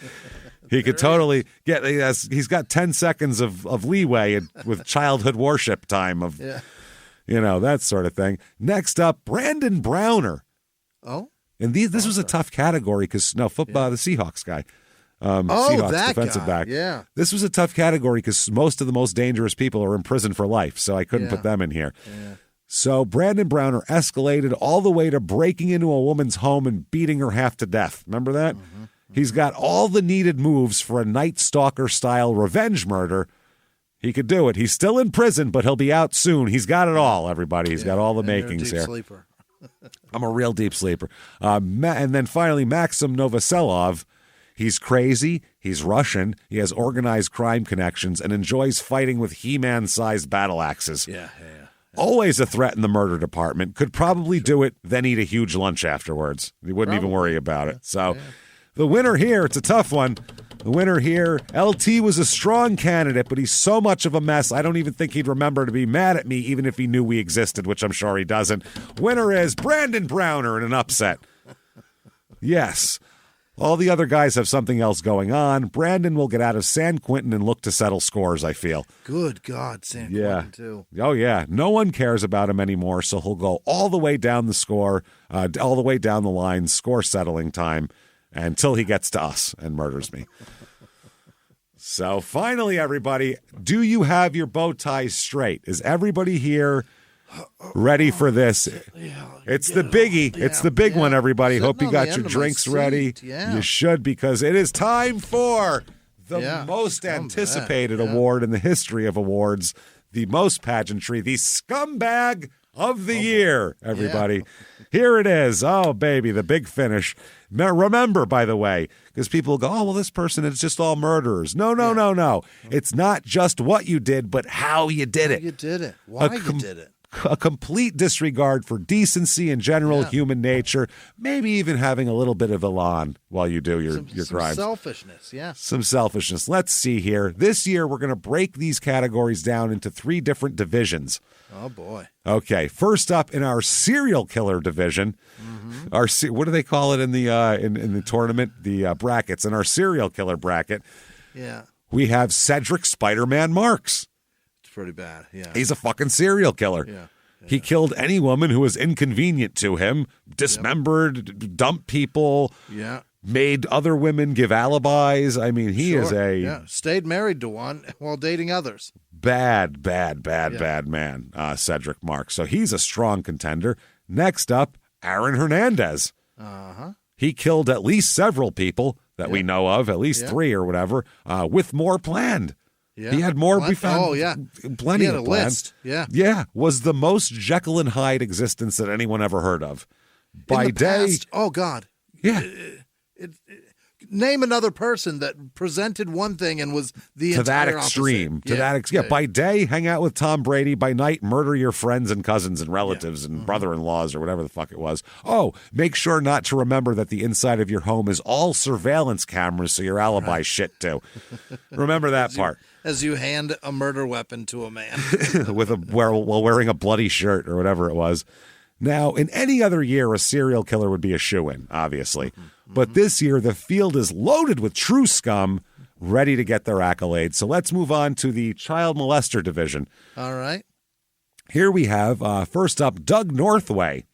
He could totally get, he's got 10 seconds of leeway with childhood worship time of, that sort of thing. Next up, Brandon Browner. Oh? And this was a tough category because, football, the Seahawks guy. Seahawks that defensive guy. back. Yeah. This was a tough category because most of the most dangerous people are in prison for life, so I couldn't put them in here. Yeah. So Brandon Browner escalated all the way to breaking into a woman's home and beating her half to death. Remember that? Mm-hmm. He's got all the needed moves for a Night Stalker-style revenge murder. He could do it. He's still in prison, but he'll be out soon. He's got it all, everybody. He's got all the makings here. Sleeper. I'm a real deep sleeper. And then finally, Maxim Novoselov. He's crazy, he's Russian, he has organized crime connections, and enjoys fighting with He-Man-sized battle axes. Yeah. Always a threat in the murder department. Could probably do it, then eat a huge lunch afterwards. He wouldn't even worry about it. So the winner here, it's a tough one. The winner here, LT was a strong candidate, but he's so much of a mess, I don't even think he'd remember to be mad at me, even if he knew we existed, which I'm sure he doesn't. Winner is Brandon Browner in an upset. Yes. All the other guys have something else going on. Brandon will get out of San Quentin and look to settle scores, I feel. Good God, San Quentin, too. Oh, yeah. No one cares about him anymore, so he'll go all the way down the score, all the way down the line, score settling time, until he gets to us and murders me. So finally, everybody, do you have your bow ties straight? Is everybody here ready for this? It's the biggie. It's the big one, everybody. Hope you got your drinks ready. You should, because it is time for the most anticipated award in the history of awards, the most pageantry, the Scumbag of the Year, everybody. Here it is. Oh, baby, the big finish. Remember, by the way, because people go, oh, well, this person is just all murderers. No. It's not just what you did, but how you did it. You did it. Why you did it. A complete disregard for decency and general human nature, maybe even having a little bit of elan while you do your crimes. Some selfishness, Some selfishness. Let's see here. This year, we're going to break these categories down into 3 different divisions. Oh, boy. Okay, first up in our serial killer division, our what do they call it in the in the tournament? The brackets. In our serial killer bracket, we have Cedric Spider-Man Marks. Pretty bad, He's a fucking serial killer. He killed any woman who was inconvenient to him, dismembered, dumped people, made other women give alibis. I mean, he is stayed married to one while dating others. Bad man, Cedric Marks. So he's a strong contender. Next up, Aaron Hernandez. He killed at least several people that we know of, at least 3 or whatever, with more planned. Yeah. He had more. We found plenty he had of a plans. list. Was the most Jekyll and Hyde existence that anyone ever heard of. By In the day, past, oh God, name another person that presented one thing and was the to that entire extreme. opposite. To that extreme. By day, hang out with Tom Brady. By night, murder your friends and cousins and relatives and brother-in-laws or whatever the fuck it was. Oh, make sure not to remember that the inside of your home is all surveillance cameras, so your alibi shit too. Remember that part. As you hand a murder weapon to a man while wearing a bloody shirt or whatever it was. Now, in any other year, a serial killer would be a shoo-in, obviously. But this year, the field is loaded with true scum ready to get their accolades. So let's move on to the child molester division. All right. Here we have, first up, Doug Northway.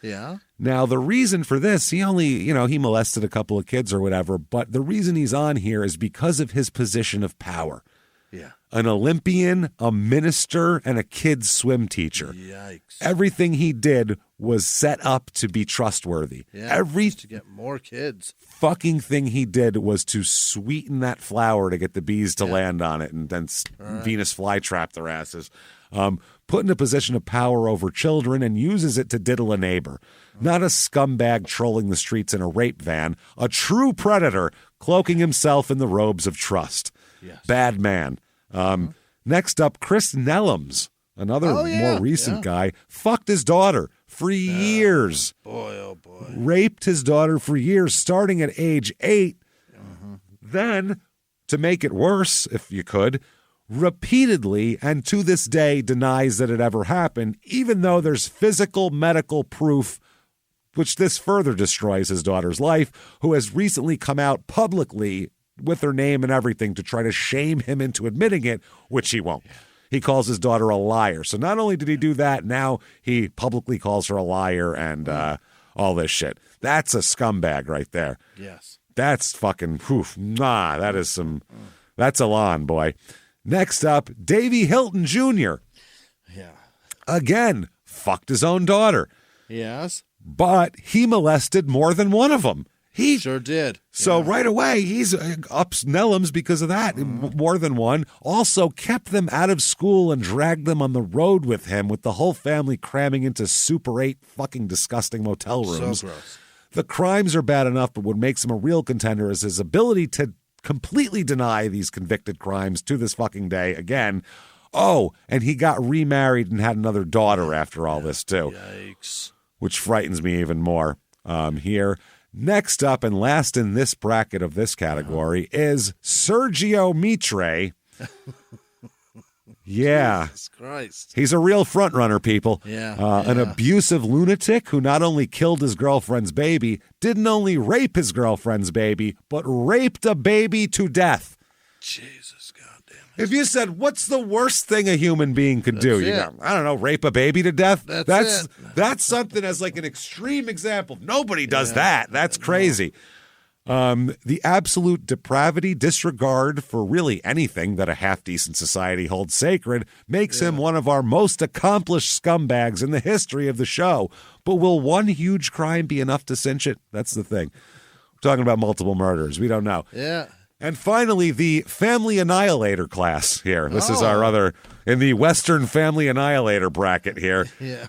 Yeah. Now, the reason for this, he only, he molested a couple of kids or whatever, but the reason he's on here is because of his position of power. Yeah. An Olympian, a minister, and a kid's swim teacher. Yikes. Everything he did was set up to be trustworthy. Yeah, to get more kids. Fucking thing he did was to sweeten that flour to get the bees to land on it and then Venus flytrap their asses. Put in a position of power over children and uses it to diddle a neighbor. Not a scumbag trolling the streets in a rape van. A true predator cloaking himself in the robes of trust. Yes. Bad man. Next up, Chris Nellums, another more recent guy, fucked his daughter for years. Boy, oh boy. Raped his daughter for years, starting at age 8. Then, to make it worse, if you could, repeatedly and to this day denies that it ever happened, even though there's physical medical proof, which this further destroys his daughter's life, who has recently come out publicly with her name and everything to try to shame him into admitting it, which he won't. He calls his daughter a liar. So not only did he do that, now he publicly calls her a liar and all this shit. That's a scumbag right there. Yes. That's fucking, that is that's a lawn, boy. Next up, Davy Hilton Jr. Yeah. Again, fucked his own daughter. Yes. But he molested more than one of them. He sure did. So right away, he's ups Nellums because of that. More than one. Also kept them out of school and dragged them on the road with him, with the whole family cramming into Super 8 fucking disgusting motel rooms. So gross. The crimes are bad enough, but what makes him a real contender is his ability to completely deny these convicted crimes to this fucking day again. Oh, and he got remarried and had another daughter after all this too. Yikes. Which frightens me even more here. Next up and last in this bracket of this category is Sergio Mitre. Yeah. Jesus Christ. He's a real front runner, people. Yeah. An abusive lunatic who not only killed his girlfriend's baby, didn't only rape his girlfriend's baby, but raped a baby to death. Jesus, goddamn. If you said, what's the worst thing a human being could do? You go, I don't know, rape a baby to death? That's something as like an extreme example. Nobody does that. That's crazy. The absolute depravity, disregard for really anything that a half-decent society holds sacred makes him one of our most accomplished scumbags in the history of the show. But will one huge crime be enough to cinch it? That's the thing. We're talking about multiple murders. We don't know. Yeah. And finally, the Family Annihilator class here. This is our other, in the Western Family Annihilator bracket here. Yeah.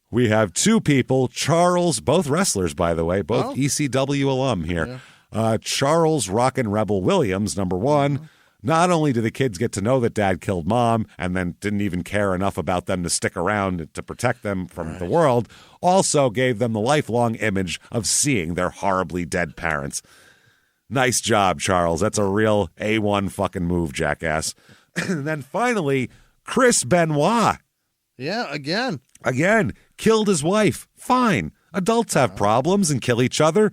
We have two people, Charles, both wrestlers, by the way, both ECW alum here. Yeah. Charles Rockin' Rebel Williams, number one. Not only do the kids get to know that dad killed mom and then didn't even care enough about them to stick around to protect them from the world, also gave them the lifelong image of seeing their horribly dead parents. Nice job, Charles. That's a real A1 fucking move, jackass. And then finally, Chris Benoit. Yeah, again, killed his wife. Fine. Adults have problems and kill each other.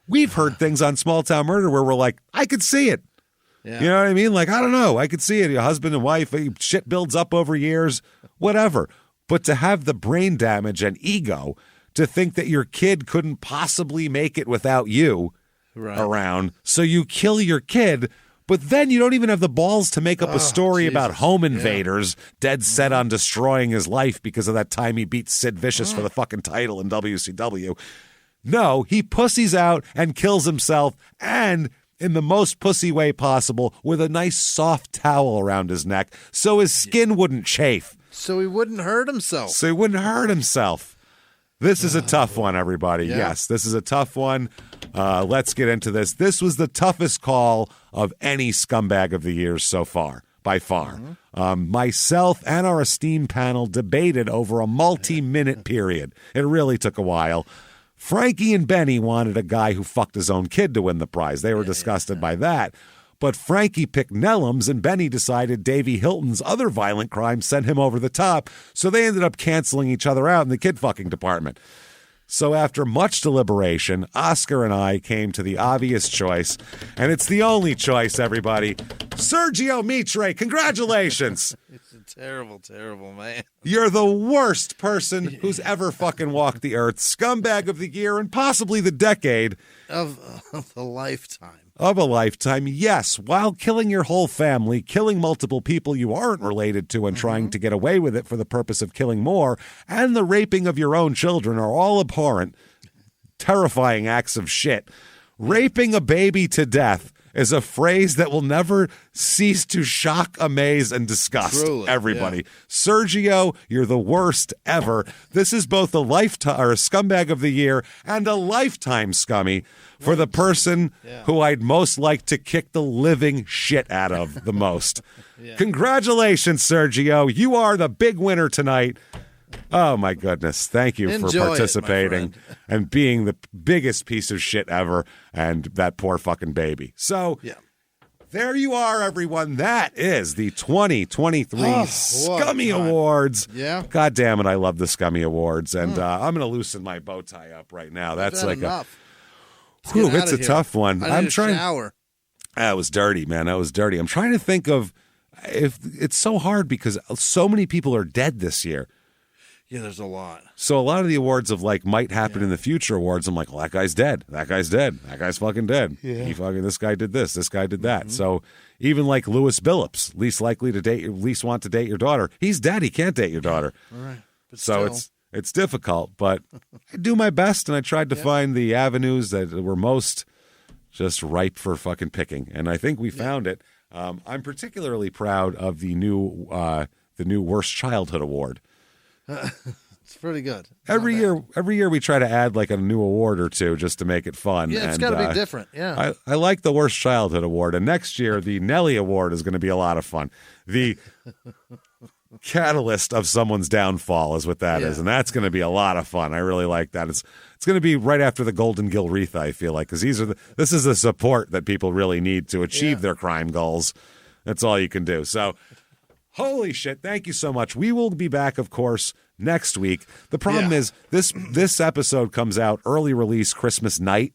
We've heard things on Small Town Murder where we're like, I could see it. Yeah. You know what I mean? Like, I don't know. I could see it. Your husband and wife, shit builds up over years, whatever. But to have the brain damage and ego to think that your kid couldn't possibly make it without you around, so you kill your kid. But then you don't even have the balls to make up a story about home invaders dead set on destroying his life because of that time he beat Sid Vicious for the fucking title in WCW. No, he pussies out and kills himself, and in the most pussy way possible with a nice soft towel around his neck so his skin wouldn't chafe. So he wouldn't hurt himself. This is a tough one, everybody. Yeah. Yes, this is a tough one. Let's get into this. This was the toughest call of any scumbag of the years so far, by far. Myself and our esteemed panel debated over a multi-minute period. It really took a while. Frankie and Benny wanted a guy who fucked his own kid to win the prize. They were disgusted by that. But Frankie picked Nellums, and Benny decided Davy Hilton's other violent crime sent him over the top, so they ended up canceling each other out in the kid fucking department. So after much deliberation, Oscar and I came to the obvious choice, and it's the only choice, everybody. Sergio Mitre, congratulations! It's a terrible, terrible man. You're the worst person who's ever fucking walked the earth. Scumbag of the year and possibly the decade. Of the lifetime. Of a lifetime, yes, while killing your whole family, killing multiple people you aren't related to and trying to get away with it for the purpose of killing more, and the raping of your own children are all abhorrent, terrifying acts of shit. Raping a baby to death is a phrase that will never cease to shock, amaze, and disgust everybody. Yeah. Sergio, you're the worst ever. This is both a lifetime or a scumbag of the year and a lifetime scummy for the person who I'd most like to kick the living shit out of the most. Congratulations, Sergio. You are the big winner tonight. Oh, my goodness. Thank you for participating and being the biggest piece of shit ever and that poor fucking baby. So there you are, everyone. That is the 2023 Scummy Awards. Yeah. God damn it. I love the Scummy Awards. And I'm going to loosen my bow tie up right now. That's like it's a tough one. I'm trying. Shower. That was dirty, man. That was dirty. I'm trying to think of if it's so hard because so many people are dead this year. Yeah, there's a lot. So a lot of the awards of like might happen in the future awards, I'm like, well, that guy's dead. That guy's dead. That guy's fucking dead. Yeah. This guy did this. This guy did that. Mm-hmm. So even like Louis Billups, least likely to date, least want to date your daughter. He's dead. He can't date your daughter. All right. But so it's difficult, but I do my best and I tried to find the avenues that were most just ripe for fucking picking. And I think we found it. I'm particularly proud of the new Worst Childhood Award. It's pretty good. Every year we try to add like a new award or two just to make it fun. Yeah, it's got to be different. Yeah, I like the Worst Childhood Award, and next year the Nelly Award is going to be a lot of fun. The catalyst of someone's downfall is what that is, and that's going to be a lot of fun. I really like that. It's going to be right after the Golden Gilretha, I feel like, because this is the support that people really need to achieve their crime goals. That's all you can do. So. Holy shit, thank you so much. We will be back, of course, next week. The problem is this episode comes out early release Christmas night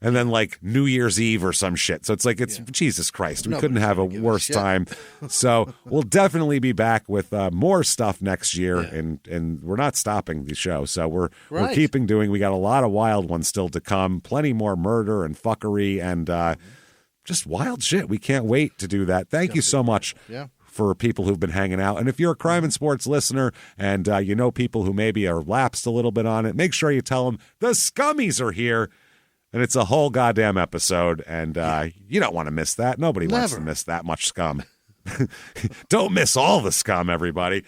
and then like New Year's Eve or some shit. So it's like, Jesus Christ, we couldn't have a worse time. So we'll definitely be back with more stuff next year, and we're not stopping the show. So we're keeping doing. We got a lot of wild ones still to come, plenty more murder and fuckery and just wild shit. We can't wait to do that. Thank you so much. Yeah. For people who've been hanging out. And if you're a Crime and Sports listener and you know people who maybe are lapsed a little bit on it, make sure you tell them the Scummies are here. And it's a whole goddamn episode. And you don't want to miss that. Nobody wants to miss that much scum. Don't miss all the scum, everybody.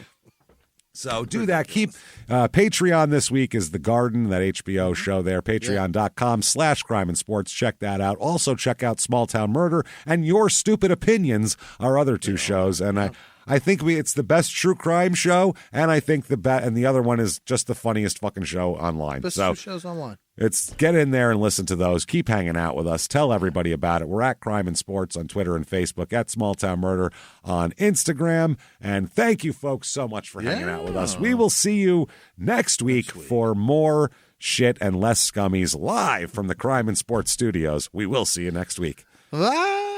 So do that. Keep Patreon this week is The Garden, that HBO show there. Patreon.com/Crime and Sports. Check that out. Also check out Small Town Murder and Your Stupid Opinions, our other two shows. And I think it's the best true crime show, and I think and the other one is just the funniest fucking show online. Best two shows online. It's get in there and listen to those. Keep hanging out with us. Tell everybody about it. We're at Crime and Sports on Twitter and Facebook, at Small Town Murder on Instagram. And thank you, folks, so much for hanging out with us. We will see you next week for more shit and less scummies live from the Crime and Sports studios. We will see you next week. Bye.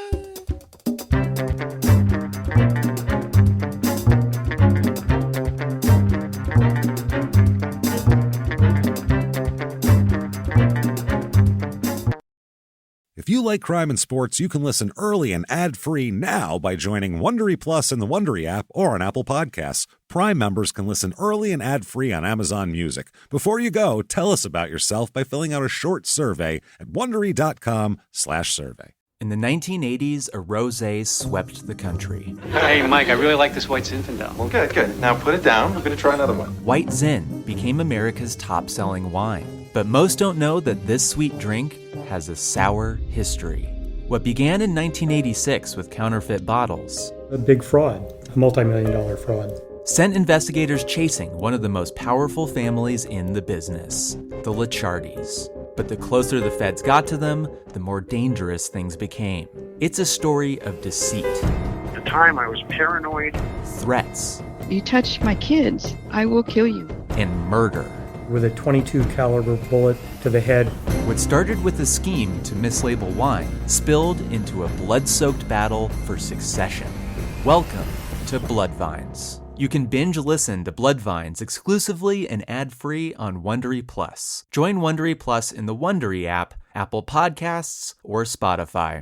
If you like Crime and Sports, you can listen early and ad-free now by joining Wondery Plus in the Wondery app or on Apple Podcasts. Prime members can listen early and ad-free on Amazon Music. Before you go, tell us about yourself by filling out a short survey at Wondery.com/survey. In the 1980s, a rosé swept the country. Hey, Mike, I really like this White Zinfandel. Well, good. Now put it down. I'm going to try another one. White Zin became America's top-selling wine. But most don't know that this sweet drink has a sour history. What began in 1986 with counterfeit bottles. A big fraud, a multi-million-dollar fraud. Sent investigators chasing one of the most powerful families in the business, the Licciardis. But the closer the feds got to them, the more dangerous things became. It's a story of deceit. At the time, I was paranoid. Threats. You touch my kids, I will kill you. And murder. With a .22 caliber bullet to the head. What started with a scheme to mislabel wine spilled into a blood-soaked battle for succession. Welcome to Bloodvines. You can binge listen to Bloodvines exclusively and ad-free on Wondery Plus. Join Wondery Plus in the Wondery app, Apple Podcasts, or Spotify.